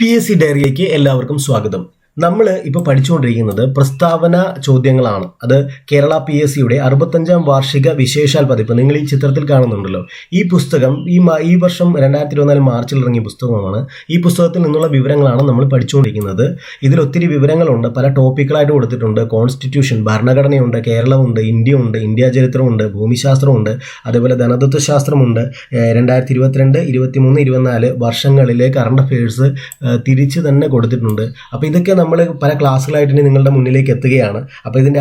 PSC ഡയറിയിലേക്ക് എല്ലാവർക്കും സ്വാഗതം. നമ്മൾ ഇപ്പോൾ പഠിച്ചുകൊണ്ടിരിക്കുന്നത് പ്രസ്താവന ചോദ്യങ്ങളാണ്. അത് കേരള PSCയുടെ 65-ാം വാർഷിക വിശേഷാൽ പതിപ്പ്. നിങ്ങൾ ഈ ചിത്രത്തിൽ കാണുന്നുണ്ടല്ലോ. ഈ പുസ്തകം ഈ വർഷം 2024 മാർച്ചിൽ ഇറങ്ങിയ പുസ്തകമാണ്. ഈ പുസ്തകത്തിൽ നിന്നുള്ള വിവരങ്ങളാണ് നമ്മൾ പഠിച്ചുകൊണ്ടിരിക്കുന്നത്. ഇതിൽ ഒത്തിരി വിവരങ്ങളുണ്ട്. പല ടോപ്പിക്കുകളായിട്ട് കൊടുത്തിട്ടുണ്ട്. കോൺസ്റ്റിറ്റ്യൂഷൻ, ഭരണഘടനയുണ്ട്, കേരളമുണ്ട്, ഇന്ത്യയുണ്ട്, ഇന്ത്യാ ചരിത്രമുണ്ട്, ഭൂമിശാസ്ത്രമുണ്ട്, അതേപോലെ ധനതത്വശാസ്ത്രമുണ്ട്. 2022, 23, 24 വർഷങ്ങളിലെ കറണ്ട് അഫയേഴ്സ് തിരിച്ച് തന്നെ കൊടുത്തിട്ടുണ്ട്. അപ്പോൾ ഇതൊക്കെ നമ്മൾ പല ക്ലാസ്സുകളായിട്ട് നിങ്ങളുടെ മുന്നിലേക്ക് എത്തുകയാണ്. അപ്പോൾ ഇതിൻ്റെ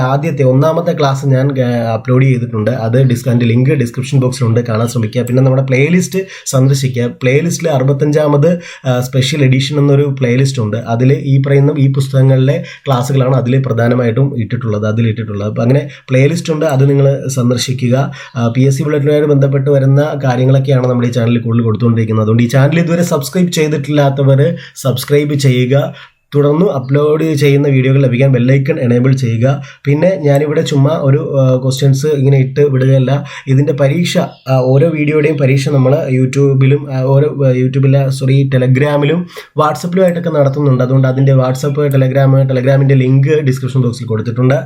ഒന്നാമത്തെ ക്ലാസ് ഞാൻ അപ്ലോഡ് ചെയ്തിട്ടുണ്ട്. അത് അതിൻ്റെ ലിങ്ക് ഡിസ്ക്രിപ്ഷൻ ബോക്സിലുണ്ട്, കാണാൻ ശ്രമിക്കുക. പിന്നെ നമ്മുടെ പ്ലേലിസ്റ്റ് സന്ദർശിക്കുക. പ്ലേലിസ്റ്റിൽ 65-ാമത് സ്പെഷ്യൽ എഡിഷൻ എന്നൊരു പ്ലേലിസ്റ്റ് ഉണ്ട്. അതിൽ ഈ പുസ്തകങ്ങളിലെ ക്ലാസ്സുകളാണ് അതിൽ പ്രധാനമായിട്ടും ഇട്ടിട്ടുള്ളത്. അപ്പോൾ അങ്ങനെ പ്ലേലിസ്റ്റ് ഉണ്ട്, അത് നിങ്ങൾ സന്ദർശിക്കുക. PSC ബുള്ളറ്റിനുമായി ബന്ധപ്പെട്ട് വരുന്ന കാര്യങ്ങളൊക്കെയാണ് നമ്മുടെ ഈ ചാനലിൽ കൂടുതൽ കൊടുത്തുകൊണ്ടിരിക്കുന്നത്. അതുകൊണ്ട് ഈ ചാനൽ ഇതുവരെ സബ്സ്ക്രൈബ് ചെയ്തിട്ടില്ലാത്തവർ സബ്സ്ക്രൈബ് ചെയ്യുക. തുടർന്ന് അപ്ലോഡ് ചെയ്യുന്ന വീഡിയോകൾ ലഭിക്കാൻ ബെല്ലൈക്കൺ എനേബിൾ ചെയ്യുക. പിന്നെ ഞാനിവിടെ ചുമ്മാ ഒരു ക്വസ്റ്റ്യൻസ് ഇങ്ങനെ ഇട്ട് വിടുകയല്ല. ഇതിൻ്റെ പരീക്ഷ, ഓരോ വീഡിയോയുടെയും പരീക്ഷ നമ്മൾ ടെലഗ്രാമിലും വാട്സപ്പിലുമായിട്ടൊക്കെ നടത്തുന്നുണ്ട്. അതുകൊണ്ട് അതിൻ്റെ ടെലഗ്രാമിൻ്റെ ലിങ്ക് ഡിസ്ക്രിപ്ഷൻ ബോക്സിൽ കൊടുത്തിട്ടുണ്ട്.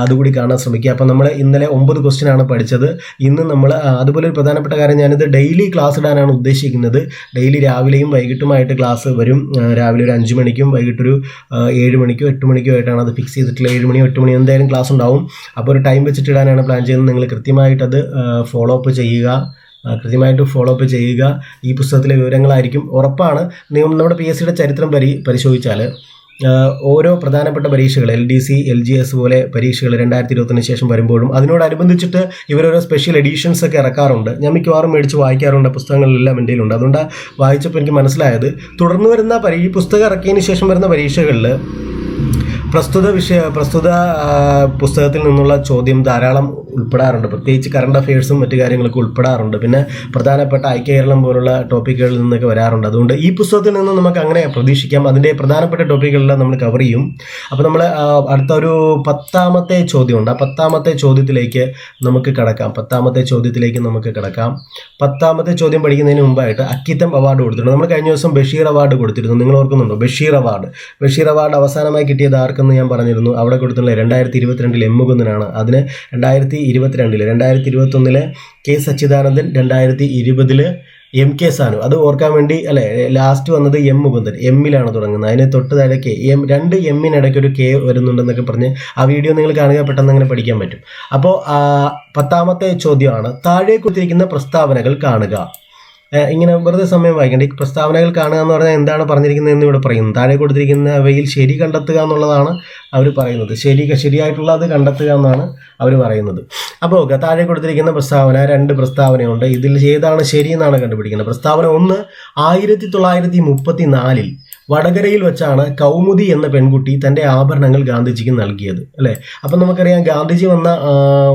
അതുകൂടി കാണാൻ ശ്രമിക്കുക. അപ്പോൾ നമ്മൾ ഇന്നലെ 9 ക്വസ്റ്റ്യൻ ആണ് പഠിച്ചത്. ഇന്ന് നമ്മൾ അതുപോലെ ഒരു പ്രധാനപ്പെട്ട കാര്യം, ഞാനിത് ഡെയിലി ക്ലാസ് ഇടാനാണ് ഉദ്ദേശിക്കുന്നത്. ഡെയിലി രാവിലെയും വൈകിട്ടുമായിട്ട് ക്ലാസ് വരും. രാവിലെ ഒരു 5 മണിക്കും വൈകിട്ടൊരു 7 മണിക്കോ 8 മണിക്കോ ആയിട്ടാണ് അത് ഫിക്സ് ചെയ്തിട്ടുള്ള. 7 മണിയോ 8 മണിയോ എന്തായാലും ക്ലാസ് ഉണ്ടാവും. അപ്പോൾ ഒരു ടൈം വെച്ചിട്ട് ഇടാനാണ് പ്ലാൻ ചെയ്യുന്നത്. നിങ്ങൾ കൃത്യമായിട്ടത് ഫോളോ അപ്പ് ചെയ്യുക. ഈ പുസ്തകത്തിലെ വിവരങ്ങളായിരിക്കും, ഉറപ്പാണ്. നമ്മുടെ PSCയുടെ ചരിത്രം പരിശോധിച്ചാൽ ഓരോ പ്രധാനപ്പെട്ട പരീക്ഷകൾ LDC, LGS പോലെ പരീക്ഷകൾ 2021 ശേഷം വരുമ്പോഴും അതിനോടനുബന്ധിച്ചിട്ട് ഇവരോരോ സ്പെഷ്യൽ എഡിഷൻസ് ഒക്കെ ഇറക്കാറുണ്ട്. ഞാൻ മിക്കവാറും മേടിച്ച് വായിക്കാറുണ്ട്. പുസ്തകങ്ങളെല്ലാം എൻ്റെ കയ്യിലുണ്ട്. അതുകൊണ്ട് വായിച്ചപ്പോൾ എനിക്ക് മനസ്സിലായത്, തുടർന്ന് വരുന്ന ഈ പുസ്തകം ഇറക്കിയതിന് ശേഷം വരുന്ന പരീക്ഷകളിൽ പ്രസ്തുത പുസ്തകത്തിൽ നിന്നുള്ള ചോദ്യം ധാരാളം ഉൾപ്പെടാറുണ്ട്. പ്രത്യേകിച്ച് കറണ്ട് അഫയേഴ്സും മറ്റു കാര്യങ്ങളൊക്കെ ഉൾപ്പെടാറുണ്ട്. പിന്നെ പ്രധാനപ്പെട്ട ഐക്യകേരളം പോലുള്ള ടോപ്പിക്കുകളിൽ നിന്നൊക്കെ വരാറുണ്ട്. അതുകൊണ്ട് ഈ പുസ്തകത്തിൽ നിന്ന് നമുക്ക് അങ്ങനെ പ്രതീക്ഷിക്കാം. അതിൻ്റെ പ്രധാനപ്പെട്ട ടോപ്പിക്കുകളെല്ലാം നമ്മൾ കവർ ചെയ്യും. അപ്പോൾ നമ്മൾ അടുത്ത ഒരു 10-ാമത്തെ ചോദ്യമുണ്ട്. ആ 10-ാമത്തെ ചോദ്യത്തിലേക്ക് നമുക്ക് കടക്കാം. 10-ാമത്തെ ചോദ്യം പഠിക്കുന്നതിന് മുമ്പായിട്ട് അക്കിത്തം അവാർഡ് കൊടുത്തിട്ടുണ്ട്. നമ്മൾ കഴിഞ്ഞ ദിവസം ബഷീർ അവാർഡ് കൊടുത്തിരുന്നു. നിങ്ങൾ ഓർക്കുന്നുണ്ടോ? ബഷീർ അവാർഡ് അവസാനമായി കിട്ടിയത് ആർക്കെന്ന് ഞാൻ പറഞ്ഞിരുന്നു. അവിടെ കൊടുത്തിട്ടുള്ള 2022 M മുകുന്ദനാണ്. അതിന് 2021 K സച്ചിദാനന്ദൻ, 2020 MK സാനു. അത് ഓർക്കാൻ വേണ്ടി അല്ലെ, ലാസ്റ്റ് വന്നത് M മുകുന്ദൻ. M-ലാണ് തുടങ്ങുന്നത്. അതിന് തൊട്ട് താഴേക്ക് 2 M-നിടയ്ക്ക് ഒരു K വരുന്നുണ്ടെന്നൊക്കെ പറഞ്ഞ് ആ വീഡിയോ നിങ്ങൾ കാണുക, പെട്ടെന്ന് അങ്ങനെ പഠിക്കാൻ പറ്റും. അപ്പോൾ 10-ാമത്തെ ചോദ്യമാണ്, താഴെ കൊടുത്തിരിക്കുന്ന പ്രസ്താവനകൾ കാണുക. ഇങ്ങനെ വെറുതെ സമയം വായിക്കേണ്ട. ഈ പ്രസ്താവനകൾ കാണുക എന്ന് പറഞ്ഞാൽ എന്താണ് പറഞ്ഞിരിക്കുന്നത് എന്ന് ഇവിടെ പറയുന്നു. താഴെ കൊടുത്തിരിക്കുന്നവയിൽ ശരി കണ്ടെത്തുക എന്നുള്ളതാണ് അവർ പറയുന്നത്. ശരിയായിട്ടുള്ളത് കണ്ടെത്തുക എന്നാണ് അവർ പറയുന്നത്. അപ്പോൾ താഴെ കൊടുത്തിരിക്കുന്ന പ്രസ്താവന 2 പ്രസ്താവനയുണ്ട്. ഇതിൽ ഏതാണ് ശരി എന്നാണ് കണ്ടുപിടിക്കുന്നത്. പ്രസ്താവന 1, 1934 വടകരയിൽ വെച്ചാണ് കൗമുദി എന്ന പെൺകുട്ടി തൻ്റെ ആഭരണങ്ങൾ ഗാന്ധിജിക്ക് നൽകിയത്, അല്ലേ? അപ്പം നമുക്കറിയാം, ഗാന്ധിജി വന്ന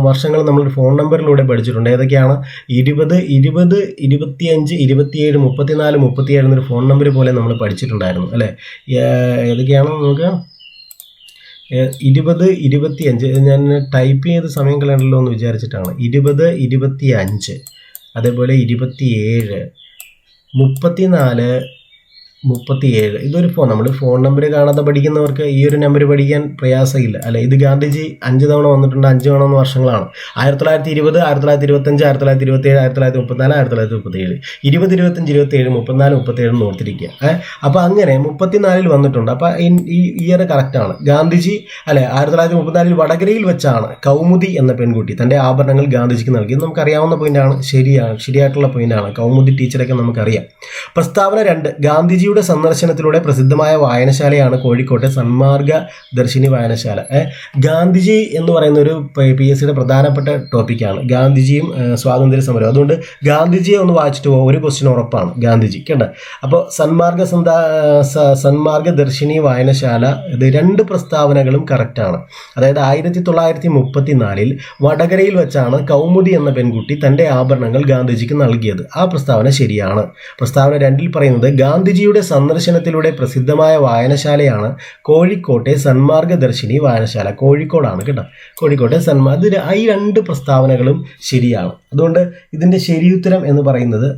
വർഷങ്ങൾ നമ്മളൊരു ഫോൺ നമ്പറിലൂടെ പഠിച്ചിട്ടുണ്ട്. ഏതൊക്കെയാണ്? 20, 25, 27, 34, 37 എന്നൊരു ഫോൺ നമ്പർ പോലെ നമ്മൾ പഠിച്ചിട്ടുണ്ടായിരുന്നു, അല്ലേ? ഏതൊക്കെയാണ് നമുക്ക്? 20, 25 ഞാൻ ടൈപ്പ് ചെയ്ത് സമയം കളയണ്ടല്ലോ എന്ന് വിചാരിച്ചിട്ടാണ്. 20, 25, അതേപോലെ 27, 34, 37. ഇതൊരു നമ്മൾ ഫോൺ നമ്പർ കാണാതെ പഠിക്കുന്നവർക്ക് ഈ ഒരു നമ്പർ പഠിക്കാൻ പ്രയാസമില്ല, അല്ലെ? ഇത് ഗാന്ധിജി 5 തവണ വന്നിട്ടുണ്ട്. 5 തവണ വർഷങ്ങളാണ്. 1920, 1925, 1927, 1934, 1937. 20, 25, 27, 34, 37 എന്ന് ഓർത്തിരിക്കുക. അപ്പോൾ അങ്ങനെ 34 വന്നിട്ടുണ്ട്. അപ്പോൾ ഈ ഇയർ കറക്റ്റാണ്. ഗാന്ധിജി, അല്ലെ, 1934 വടകരയിൽ വെച്ചാണ് കൗമുദി എന്ന പെൺകുട്ടി തൻ്റെ ആഭരണങ്ങൾ ഗാന്ധിജിക്ക് നൽകിയത്. നമുക്കറിയാവുന്ന പോയിന്റാണ്. ശരിയായിട്ടുള്ള പോയിന്റാണ്. കൗമുദി ടീച്ചറൊക്കെ നമുക്കറിയാം. പ്രസ്താവന 2, ഗാന്ധിജി സന്ദർശനത്തിലൂടെ പ്രസിദ്ധമായ വായനശാലയാണ് കോഴിക്കോട്ടെ സന്മാർഗ ദർശിനി വായനശാല. ഗാന്ധിജി എന്ന് പറയുന്ന ഒരു PSCയുടെ പ്രധാനപ്പെട്ട ടോപ്പിക്കാണ്. ഗാന്ധിജിയും സ്വാതന്ത്ര്യ സമരവും. അതുകൊണ്ട് ഗാന്ധിജിയെ ഒന്ന് വായിച്ചിട്ട് പോകും. ഒരു ക്വസ്റ്റ്യൻ ഉറപ്പാണ് ഗാന്ധിജി, കേട്ടോ. അപ്പോൾ സന്മാർഗ ദർശിനി വായനശാല, ഇത് 2 പ്രസ്താവനകളും കറക്റ്റാണ്. അതായത് 1934 വടകരയിൽ വെച്ചാണ് കൗമുദി എന്ന പെൺകുട്ടി തൻ്റെ ആഭരണങ്ങൾ ഗാന്ധിജിക്ക് നൽകിയത്. ആ പ്രസ്താവന ശരിയാണ്. പ്രസ്താവന 2 പറയുന്നത് ഗാന്ധിജിയുടെ സന്ദർശനത്തിലൂടെ പ്രസിദ്ധമായ വായനശാലയാണ് കോഴിക്കോട്ടെ സന്മാർഗദർശിനി വായനശാല. കോഴിക്കോടാണ്, കേട്ടോ. കോഴിക്കോട്ടെ ഈ 2 പ്രസ്താവനകളും ശരിയാണ്. അതുകൊണ്ട് ഇതിൻ്റെ ശരിയുത്തരം എന്ന് പറയുന്നത്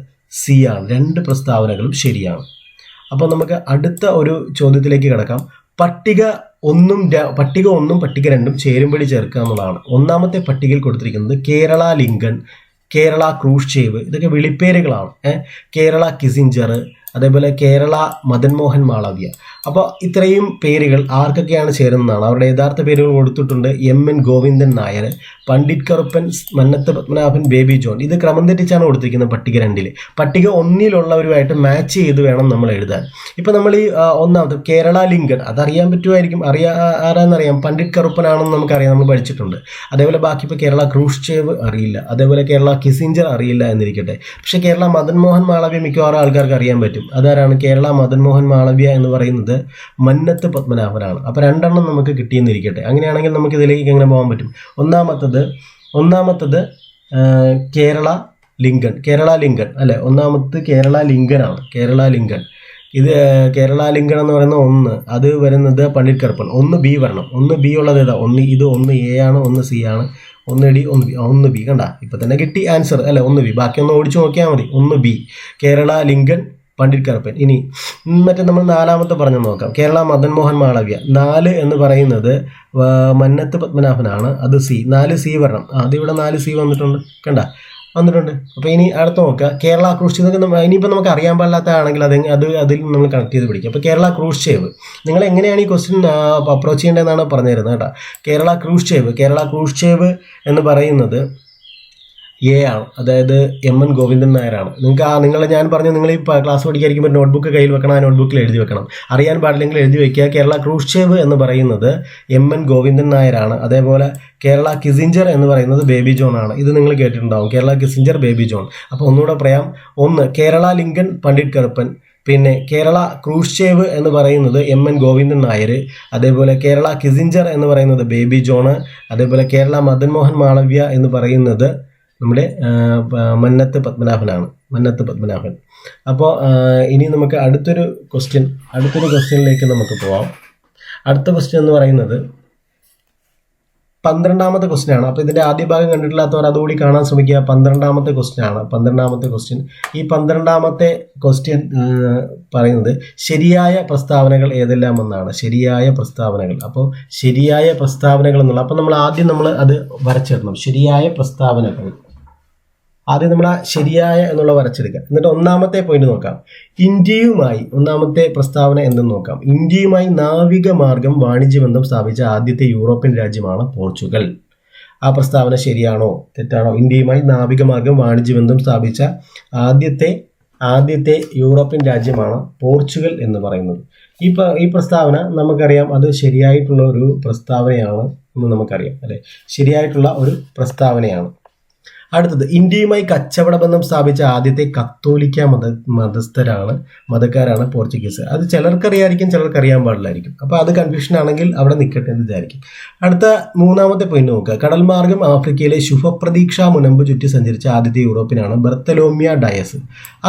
C ആണ്. 2 പ്രസ്താവനകളും ശരിയാണ്. അപ്പോൾ നമുക്ക് അടുത്ത ഒരു ചോദ്യത്തിലേക്ക് കിടക്കാം. പട്ടിക ഒന്നും പട്ടിക രണ്ടും ചേരുംപടി ചേർക്കുക എന്നുള്ളതാണ്. ഒന്നാമത്തെ പട്ടികയിൽ കൊടുത്തിരിക്കുന്നത് കേരള ലിങ്കൺ, കേരള ക്രൂഷ്ചേവ്, ഇതൊക്കെ വിളിപ്പേരുകളാണ്. കേരള കിസിഞ്ചർ, അതേപോലെ കേരള മദൻ മോഹൻ മാളവ്യ. അപ്പോൾ ഇത്രയും പേരുകൾ ആർക്കൊക്കെയാണ് ചേരുന്നതാണ്. അവരുടെ യഥാർത്ഥ പേരുകൾ കൊടുത്തിട്ടുണ്ട്. MN ഗോവിന്ദൻ നായർ, പണ്ഡിറ്റ് കറുപ്പൻ, മന്നത്ത് പത്മനാഭൻ, ബേബി ജോൺ. ഇത് ക്രമം തെറ്റിച്ചാണ് കൊടുത്തിരിക്കുന്നത് പട്ടിക 2. പട്ടിക 1 മാച്ച് ചെയ്ത് വേണം നമ്മൾ എഴുതാൻ. ഇപ്പം നമ്മൾ ഈ ഒന്നാമത്തെ കേരള ലിങ്കൺ അതറിയാൻ പറ്റുമായിരിക്കും. ആരാന്നറിയാം, പണ്ഡിറ്റ് കറുപ്പനാണെന്ന് നമുക്കറിയാം, നമ്മൾ പഠിച്ചിട്ടുണ്ട്. അതേപോലെ ബാക്കി ഇപ്പോൾ കേരള ക്രൂഷ്ചേവ് അറിയില്ല, അതേപോലെ കേരള കിസിഞ്ചർ അറിയില്ല എന്നിരിക്കട്ടെ. പക്ഷേ കേരള മദൻ മോഹൻ മാളവ്യ മിക്കവാറും ആൾക്കാർക്ക് അറിയാൻ പറ്റും. അതാരാണ്? കേരള മദൻ മോഹൻ മാളവ്യ എന്ന് പറയുന്നത് മന്നത്ത് പത്മനാഭനാണ്. അപ്പോൾ 2 എണ്ണം നമുക്ക് കിട്ടിയെന്നിരിക്കട്ടെ. അങ്ങനെയാണെങ്കിൽ നമുക്ക് ഇതിലേക്ക് എങ്ങനെ പോകാൻ പറ്റും? ഒന്നാമത്തത് കേരള ലിങ്കൺ അല്ലെ? ഒന്നാമത് കേരള ലിങ്കനാണ്. ഇത് കേരള ലിങ്കൺ എന്ന് പറയുന്ന 1, അത് വരുന്നത് പണ്ഡിറ്റ് കറുപ്പൻ. 1B വരണം. 1B ഉള്ളത് ഏതാ? ഇത് 1A ആണ്, 1C ആണ്, 1D 1B. കണ്ട, ഇപ്പൊ തന്നെ കിട്ടി ആൻസർ അല്ലെ? 1B. ബാക്കി ഒന്ന് ഓടിച്ചു നോക്കിയാൽ മതി. 1B Kerala Lincoln, Pandit Karuppan. ഇനി മറ്റേ നമ്മൾ 4ാമത്തെ പറഞ്ഞു നോക്കാം. കേരള മദൻ മോഹൻ മാളവ്യ. 4 എന്ന് പറയുന്നത് മന്നത്ത് പത്മനാഭനാണ്. അത് C. 4C വരണം. അതിവിടെ 4C വന്നിട്ടുണ്ട്. വന്നിട്ടുണ്ട്. അപ്പോൾ ഇനി അടുത്ത് നോക്കുക. കേരള ക്രൂഷ്ചേവ്. ഇനിയിപ്പോൾ നമുക്ക് അറിയാൻ പാടില്ലാത്തതാണെങ്കിൽ അതിൽ നമ്മൾ കണക്ട് ചെയ്ത് പിടിക്കും. അപ്പോൾ കേരള ക്രൂഷ്ചേവ് നിങ്ങൾ എങ്ങനെയാണ് ഈ ക്വസ്റ്റ്യൻ അപ്രോച്ച് ചെയ്യേണ്ടതെന്നാണ് പറഞ്ഞു തരുന്നത് കേട്ടോ. കേരള ക്രൂഷ്ചേവ് എന്ന് പറയുന്നത് A ആണ്. അതായത് MN ഗോവിന്ദൻ നായരാണ്. നിങ്ങൾക്ക് ഞാൻ പറഞ്ഞു, നിങ്ങൾ ഈ ക്ലാസ് പഠിക്കാതിരിക്കുമ്പോൾ നോട്ട്ബുക്ക് കയ്യിൽ വെക്കണം, ആ നോട്ട്ബുക്കിൽ എഴുതി വെക്കണം. അറിയാൻ പാടില്ലെങ്കിൽ എഴുതി വെക്കുക. കേരള ക്രൂഷ്ചേവ് എന്ന് പറയുന്നത് MN ഗോവിന്ദൻ നായരാണ്. അതേപോലെ കേരള കിസിഞ്ചർ എന്ന് പറയുന്നത് ബേബി ജോൺ ആണ്. ഇത് നിങ്ങൾ കേട്ടിട്ടുണ്ടാവും, കേരള കിസിഞ്ചർ, ബേബി ജോൺ. അപ്പോൾ ഒന്നുകൂടെ പറയാം. 1 കേരള ലിങ്കൺ, പണ്ഡിറ്റ് കറുപ്പൻ. പിന്നെ കേരള ക്രൂഷ്ചേവ് എന്ന് പറയുന്നത് MN ഗോവിന്ദൻ നായർ. അതേപോലെ കേരള കിസിഞ്ചർ എന്ന് പറയുന്നത് ബേബി ജോണ്. അതേപോലെ കേരള മദൻ മോഹൻ മാളവ്യ എന്ന് പറയുന്നത് നമ്മുടെ മന്നത്ത് പത്മനാഭൻ. അപ്പോൾ ഇനി നമുക്ക് അടുത്തൊരു ക്വസ്റ്റ്യനിലേക്ക് നമുക്ക് പോവാം. അടുത്ത ക്വസ്റ്റ്യൻ എന്ന് പറയുന്നത് 12ാമത്തെ ക്വസ്റ്റ്യൻ ആണ്. അപ്പോൾ ഇതിൻ്റെ ആദ്യ ഭാഗം കണ്ടിട്ടില്ലാത്തവർ അതുകൂടി കാണാൻ ശ്രമിക്കുക. 12ാമത്തെ ക്വസ്റ്റ്യൻ ആണ്. 12ാമത്തെ ക്വസ്റ്റ്യൻ. ഈ 12ാമത്തെ ക്വസ്റ്റ്യൻ പറയുന്നത് ശരിയായ പ്രസ്താവനകൾ ഏതെല്ലാം എന്നാണ്. ശരിയായ പ്രസ്താവനകൾ. അപ്പോൾ ശരിയായ പ്രസ്താവനകൾ എന്നുള്ള, അപ്പോൾ നമ്മൾ ആദ്യം അത് വരച്ചിടണം. ശരിയായ പ്രസ്താവനകൾ ആദ്യം നമ്മൾ ആ ശരിയായ എന്നുള്ള വരച്ചെടുക്കുക. എന്നിട്ട് 1ാമത്തെ പോയിന്റ് നോക്കാം. ഒന്നാമത്തെ പ്രസ്താവന എന്തെന്ന് നോക്കാം. ഇന്ത്യയുമായി നാവിക മാർഗം വാണിജ്യബന്ധം സ്ഥാപിച്ച ആദ്യത്തെ യൂറോപ്യൻ രാജ്യമാണ് പോർച്ചുഗൽ. ആ പ്രസ്താവന ശരിയാണോ തെറ്റാണോ? ഇന്ത്യയുമായി നാവിക മാർഗം വാണിജ്യബന്ധം സ്ഥാപിച്ച ആദ്യത്തെ യൂറോപ്യൻ രാജ്യമാണ് പോർച്ചുഗൽ എന്ന് പറയുന്നത്. ഈ പ്രസ്താവന നമുക്കറിയാം, അത് ശരിയായിട്ടുള്ള ഒരു പ്രസ്താവനയാണ് എന്ന് നമുക്കറിയാം അല്ലെ? ശരിയായിട്ടുള്ള ഒരു പ്രസ്താവനയാണ്. അടുത്തത് ഇന്ത്യയുമായി കച്ചവട ബന്ധം സ്ഥാപിച്ച ആദ്യത്തെ കത്തോലിക്ക മതക്കാരാണ് പോർച്ചുഗീസ്. അത് ചിലർക്കറിയായിരിക്കും, ചിലർക്കറിയാൻ പാടില്ലായിരിക്കും. അപ്പോൾ അത് കൺഫ്യൂഷൻ ആണെങ്കിൽ അവിടെ നിൽക്കട്ടെ എന്ന് വിചാരിക്കും. അടുത്ത 3ാമത്തെ പോയിന്റ് നോക്കുക. കടൽ മാർഗം ആഫ്രിക്കയിലെ ശുഭപ്രതീക്ഷാ മുനമ്പ് ചുറ്റി സഞ്ചരിച്ച ആദ്യത്തെ യൂറോപ്യനാണ് ബർത്തലോമ്യ ഡയസ്.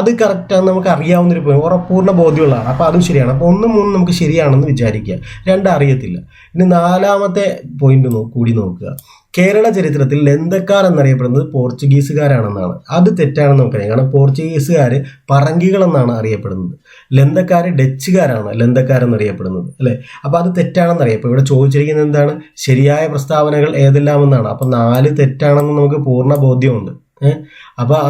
അത് കറക്റ്റാണ്, നമുക്ക് അറിയാവുന്നൊരു പോയിന്റ്, പൂർണ്ണ ബോധ്യമുള്ളതാണ്. അപ്പോൾ അതും ശരിയാണ്. അപ്പോൾ 1, 3 നമുക്ക് ശരിയാണെന്ന് വിചാരിക്കുക, 2 അറിയത്തില്ല. ഇനി 4ാമത്തെ പോയിന്റ് കൂടി നോക്കുക. കേരള ചരിത്രത്തിൽ ലന്തക്കാർ എന്നറിയപ്പെടുന്നത് പോർച്ചുഗീസുകാരാണെന്നാണ്. അത് തെറ്റാണെന്ന് നമുക്കറിയാം. കാരണം പോർച്ചുഗീസുകാർ പറങ്കികൾ എന്നാണ് അറിയപ്പെടുന്നത്. ലന്തക്കാർ ഡച്ചുകാരാണ് ലന്തക്കാരെന്നറിയപ്പെടുന്നത് അല്ലേ? അപ്പോൾ അത് തെറ്റാണെന്നറിയാം. ഇപ്പോൾ ഇവിടെ ചോദിച്ചിരിക്കുന്നത് എന്താണ്? ശരിയായ പ്രസ്താവനകൾ ഏതെല്ലാമെന്നാണ്. അപ്പോൾ 4 തെറ്റാണെന്ന് നമുക്ക് പൂർണ്ണ ബോധ്യമുണ്ട്. അപ്പോൾ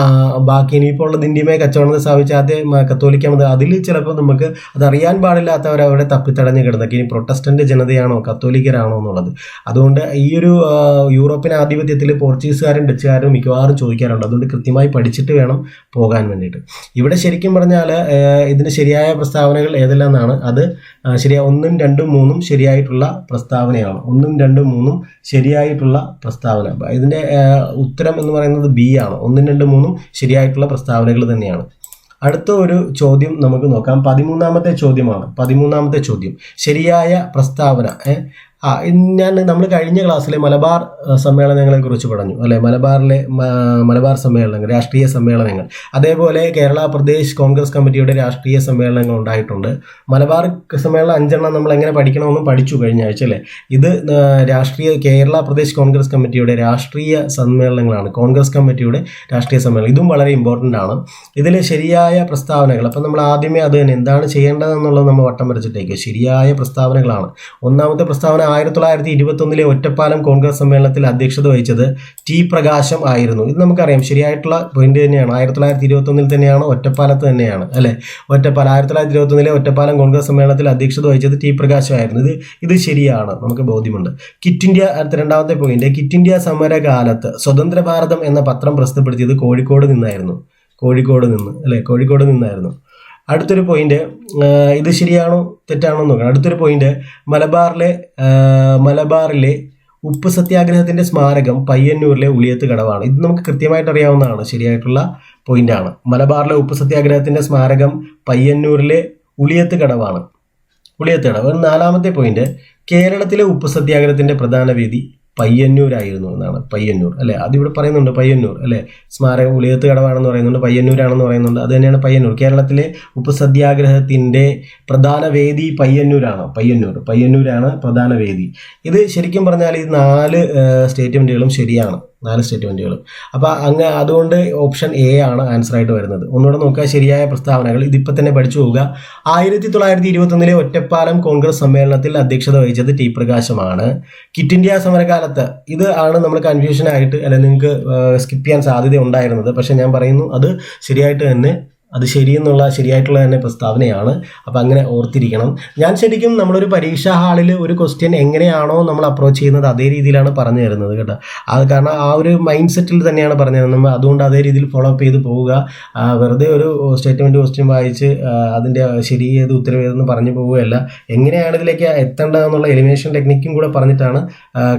ബാക്കി ഇനിയിപ്പോൾ ഉള്ളത് ഇന്ത്യയുമായി കച്ചവടം സ്ഥാപിച്ച ആദ്യം കത്തോലിക്ക മതം. അതിൽ ചിലപ്പോൾ നമുക്ക് അതറിയാൻ പാടില്ലാത്തവർ അവിടെ തപ്പിത്തടഞ്ഞ് കിടന്നൊക്കെ ഇനി പ്രൊട്ടസ്റ്റന്റ് ജനതയാണോ കത്തോലിക്കരാണോ എന്നുള്ളത്. അതുകൊണ്ട് ഈ ഒരു യൂറോപ്യൻ ആധിപത്യത്തിൽ പോർച്ചുഗീസുകാരും ഡച്ചുകാരും മിക്കവാറും ചോദിക്കാറുണ്ട്. അതുകൊണ്ട് കൃത്യമായി പഠിച്ചിട്ട് വേണം പോകാൻ വേണ്ടിയിട്ട്. ഇവിടെ ശരിക്കും പറഞ്ഞാൽ ഇതിന് ശരിയായ പ്രസ്താവനകൾ ഏതെല്ലാം എന്നാണ്. അത് 1, 2, 3 ശരിയായിട്ടുള്ള പ്രസ്താവനയാണ്. 1, 2, 3 ശരിയായിട്ടുള്ള പ്രസ്താവന. ഇതിൻ്റെ ഉത്തരം എന്ന് പറയുന്നത് B ആണ്. 1, 2, 3 ശരിയായിട്ടുള്ള പ്രസ്താവനകൾ തന്നെയാണ്. അടുത്ത ഒരു ചോദ്യം നമുക്ക് നോക്കാം. 13ാമത്തെ ചോദ്യമാണ്. 13ാമത്തെ ചോദ്യം ശരിയായ പ്രസ്താവന. നമ്മൾ കഴിഞ്ഞ ക്ലാസ്സിലെ മലബാർ സമ്മേളനങ്ങളെ കുറിച്ച് പറഞ്ഞു അല്ലെ. മലബാർ സമ്മേളനങ്ങൾ, രാഷ്ട്രീയ സമ്മേളനങ്ങൾ, അതേപോലെ കേരള പ്രദേശ് കോൺഗ്രസ് കമ്മിറ്റിയുടെ രാഷ്ട്രീയ സമ്മേളനങ്ങൾ ഉണ്ടായിട്ടുണ്ട്. മലബാർ സമ്മേളനം 5 നമ്മൾ എങ്ങനെ പഠിക്കണമെന്നും പഠിച്ചു കഴിഞ്ഞ ആഴ്ച അല്ലേ. ഇത് കേരള പ്രദേശ് കോൺഗ്രസ് കമ്മിറ്റിയുടെ രാഷ്ട്രീയ സമ്മേളനങ്ങളാണ്. കോൺഗ്രസ് കമ്മിറ്റിയുടെ രാഷ്ട്രീയ സമ്മേളനം ഇതും വളരെ ഇമ്പോർട്ടൻ്റ് ആണ്. ഇതിലെ ശരിയായ പ്രസ്താവനകൾ, അപ്പം നമ്മൾ ആദ്യമേ അത് തന്നെ എന്താണ് ചെയ്യേണ്ടതെന്നുള്ളത് നമ്മൾ വട്ടം വരച്ചിട്ടേക്ക്. ശരിയായ പ്രസ്താവനകളാണ്. ഒന്നാമത്തെ പ്രസ്താവന 1921 ഒറ്റപ്പാലം കോൺഗ്രസ് സമ്മേളനത്തിൽ അധ്യക്ഷത വഹിച്ചത് ടി പ്രകാശം ആയിരുന്നു. ഇത് നമുക്കറിയാം, ശരിയായിട്ടുള്ള പോയിന്റ് തന്നെയാണ്. 1921 തന്നെയാണ്, ഒറ്റപ്പാലത്ത് തന്നെയാണ് അല്ലെ. 1921 ഒറ്റപ്പാലം കോൺഗ്രസ് സമ്മേളനത്തിൽ അധ്യക്ഷത വഹിച്ചത് ടി പ്രകാശം ആയിരുന്നു. ഇത് ശരിയാണ്, നമുക്ക് ബോധ്യമുണ്ട്. കിറ്റ് ഇന്ത്യ, രണ്ടാമത്തെ പോയിന്റ്, കിറ്റ് ഇന്ത്യ സമരകാലത്ത് സ്വതന്ത്ര ഭാരതം എന്ന പത്രം പ്രസിദ്ധപ്പെടുത്തിയത് കോഴിക്കോട് നിന്നായിരുന്നു. കോഴിക്കോട് നിന്നായിരുന്നു. അടുത്തൊരു പോയിന്റ്, ഇത് ശരിയാണോ തെറ്റാണോ നോക്കണം. അടുത്തൊരു പോയിന്റ്, മലബാറിലെ ഉപ്പ് സത്യാഗ്രഹത്തിന്റെ സ്മാരകം പയ്യന്നൂരിലെ ഉളിയത്ത് കടവാണ്. ഇത് നമുക്ക് കൃത്യമായിട്ട് അറിയാവുന്നതാണ്, ശരിയായിട്ടുള്ള പോയിന്റാണ്. മലബാറിലെ ഉപ്പ് സത്യാഗ്രഹത്തിന്റെ സ്മാരകം പയ്യന്നൂരിലെ ഉളിയത്ത് കടവാണ്. നാലാമത്തെ പോയിന്റ്, കേരളത്തിലെ ഉപ്പ് സത്യാഗ്രഹത്തിന്റെ പ്രധാന വേദി പയ്യന്നൂരായിരുന്നു എന്നാണ്. പയ്യന്നൂർ അല്ലെ, അതിവിടെ പറയുന്നുണ്ട് പയ്യന്നൂർ അല്ലെ. സ്മാരകം ഉളിയത്ത് കടവാണെന്ന് പറയുന്നുണ്ട്, പയ്യന്നൂരാണെന്ന് പറയുന്നുണ്ട്. അത് തന്നെയാണ് പയ്യന്നൂർ. കേരളത്തിലെ ഉപ്പ് സത്യാഗ്രഹത്തിന്റെ പ്രധാന വേദി പയ്യന്നൂരാണ് പ്രധാന വേദി. ഇത് ശരിക്കും പറഞ്ഞാൽ ഈ 4 സ്റ്റേറ്റ്മെന്റുകളും ശരിയാണ്. 4 സ്റ്റേറ്റ്മെന്റുകളും. അപ്പോൾ അതുകൊണ്ട് ഓപ്ഷൻ എ ആണ് ആൻസർ ആയിട്ട് വരുന്നത്. ഒന്നുകൂടെ നോക്കുക, ശരിയായ പ്രസ്താവനകൾ ഇതിപ്പോൾ തന്നെ പഠിച്ചു പോവുക. 1921 ഒറ്റപ്പാലം കോൺഗ്രസ് സമ്മേളനത്തിൽ അധ്യക്ഷത വഹിച്ചത് ടി പ്രകാശമാണ്. കിറ്റ് ഇന്ത്യ സമരകാലത്ത്, ഇത് ആണ് നമ്മൾ കൺഫ്യൂഷൻ ആയിട്ട് അല്ലെ നിങ്ങൾക്ക് സ്കിപ്പ് ചെയ്യാൻ സാധ്യത ഉണ്ടായിരുന്നത്. പക്ഷെ ഞാൻ പറയുന്നു അത് ശരിയായിട്ട് തന്നെ, അത് ശരിയായിട്ടുള്ള തന്നെ പ്രസ്താവനയാണ്. അപ്പം അങ്ങനെ ഓർത്തിരിക്കണം. ഞാൻ ശരിക്കും നമ്മളൊരു പരീക്ഷാ ഹാളിൽ ഒരു ക്വസ്റ്റ്യൻ എങ്ങനെയാണോ നമ്മൾ അപ്രോച്ച് ചെയ്യുന്നത് അതേ രീതിയിലാണ് പറഞ്ഞു തരുന്നത് കേട്ടോ. അത് കാരണം ആ ഒരു മൈൻഡ് സെറ്റിൽ തന്നെയാണ് പറഞ്ഞു തരുന്നത്. നമ്മൾ അതുകൊണ്ട് അതേ രീതിയിൽ ഫോളോ അപ്പ് ചെയ്ത് പോവുക. വെറുതെ ഒരു സ്റ്റേറ്റ്മെൻറ്റ് ക്വസ്റ്റ്യൻ വായിച്ച് അതിൻ്റെ ശരി ഏത് ഉത്തരവ് ഏതെന്ന് പറഞ്ഞു പോവുകയല്ല. എങ്ങനെയാണ് ഇതിലേക്ക് എത്തേണ്ടതെന്നുള്ള എലിമിനേഷൻ ടെക്നിക്കും കൂടെ പറഞ്ഞിട്ടാണ്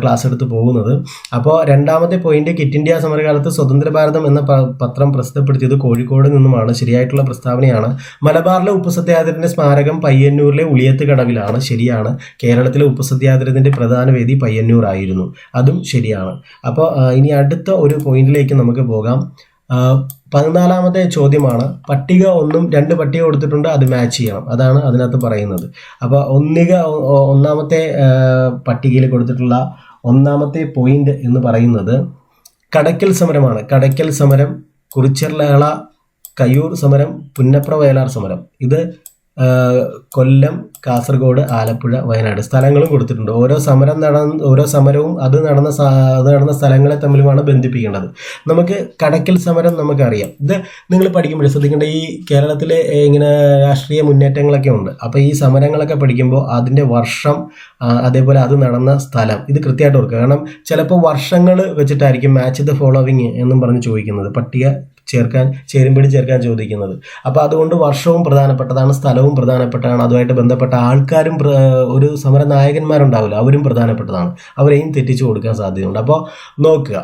ക്ലാസ് എടുത്ത് പോകുന്നത്. അപ്പോൾ രണ്ടാമത്തെ പോയിന്റ്, കിറ്റ് ഇന്ത്യ സമരകാലത്ത് സ്വതന്ത്ര ഭാരതം എന്ന പത്രം പ്രസിദ്ധപ്പെടുത്തിയത് കോഴിക്കോട് നിന്നുമാണ്. ശരിയായിട്ടുള്ള പ്രസ്താവനയാണ്. മലബാറിലെ ഉപ്പ് സത്യാഗ്രഹത്തിന്റെ സ്മാരകം പയ്യന്നൂരിലെ ഉളിയത്ത് കടവിലാണ്. ശരിയാണ്. കേരളത്തിലെ ഉപ്പ് സത്യാഗ്രഹത്തിന്റെ പ്രധാന വേദി പയ്യന്നൂർ ആയിരുന്നു. അതും ശരിയാണ്. അപ്പോൾ ഇനി അടുത്ത ഒരു പോയിന്റിലേക്ക് നമുക്ക് പോകാം. 14ാമത്തെ ചോദ്യമാണ്. പട്ടിക 1ഉം 2 പട്ടിക കൊടുത്തിട്ടുണ്ട്, അത് മാച്ച് ചെയ്യണം. അതാണ് അതിനകത്ത് പറയുന്നത്. അപ്പോൾ ഒന്നാമത്തെ പട്ടികയിൽ കൊടുത്തിട്ടുള്ള ഒന്നാമത്തെ പോയിന്റ് എന്ന് പറയുന്നത് കടയ്ക്കൽ സമരമാണ്. കടയ്ക്കൽ സമരം, കുറിച്യർലേള, കയ്യൂർ സമരം, പുന്നപ്ര വയലാർ സമരം. ഇത് കൊല്ലം, കാസർഗോഡ്, ആലപ്പുഴ, വയനാട് സ്ഥലങ്ങളും കൊടുത്തിട്ടുണ്ട്. ഓരോ സമരവും അത് നടന്ന സ്ഥലങ്ങളെ തമ്മിലുമാണ് ബന്ധിപ്പിക്കേണ്ടത്. നമുക്ക് കടയ്ക്കൽ സമരം നമുക്കറിയാം. ഇത് നിങ്ങൾ പഠിക്കുമ്പോൾ ശ്രദ്ധിക്കേണ്ട, ഈ കേരളത്തിലെ ഇങ്ങനെ രാഷ്ട്രീയ മുന്നേറ്റങ്ങളൊക്കെ ഉണ്ട്. അപ്പോൾ ഈ സമരങ്ങളൊക്കെ പഠിക്കുമ്പോൾ അതിൻ്റെ വർഷം, അതേപോലെ അത് നടന്ന സ്ഥലം, ഇത് കൃത്യമായിട്ട് ഓർക്കുക. കാരണം ചിലപ്പോൾ വർഷങ്ങൾ വെച്ചിട്ടായിരിക്കും മാച്ച് ദ ഫോളോവിങ് എന്നും പറഞ്ഞ് ചോദിക്കുന്നത്, പട്ടിക ചേരുമ്പടി ചേർക്കാൻ ചോദിക്കുന്നത്. അപ്പോൾ അതുകൊണ്ട് വർഷവും പ്രധാനപ്പെട്ടതാണ്, സ്ഥലവും പ്രധാനപ്പെട്ടതാണ്, അതുമായിട്ട് ബന്ധപ്പെട്ട ആൾക്കാരും, ഒരു സമര നായകന്മാരുണ്ടാവില്ല, അവരും പ്രധാനപ്പെട്ടതാണ്. അവരെയും തെറ്റിച്ചു കൊടുക്കാൻ സാധ്യതയുണ്ട്. അപ്പോൾ നോക്കുക,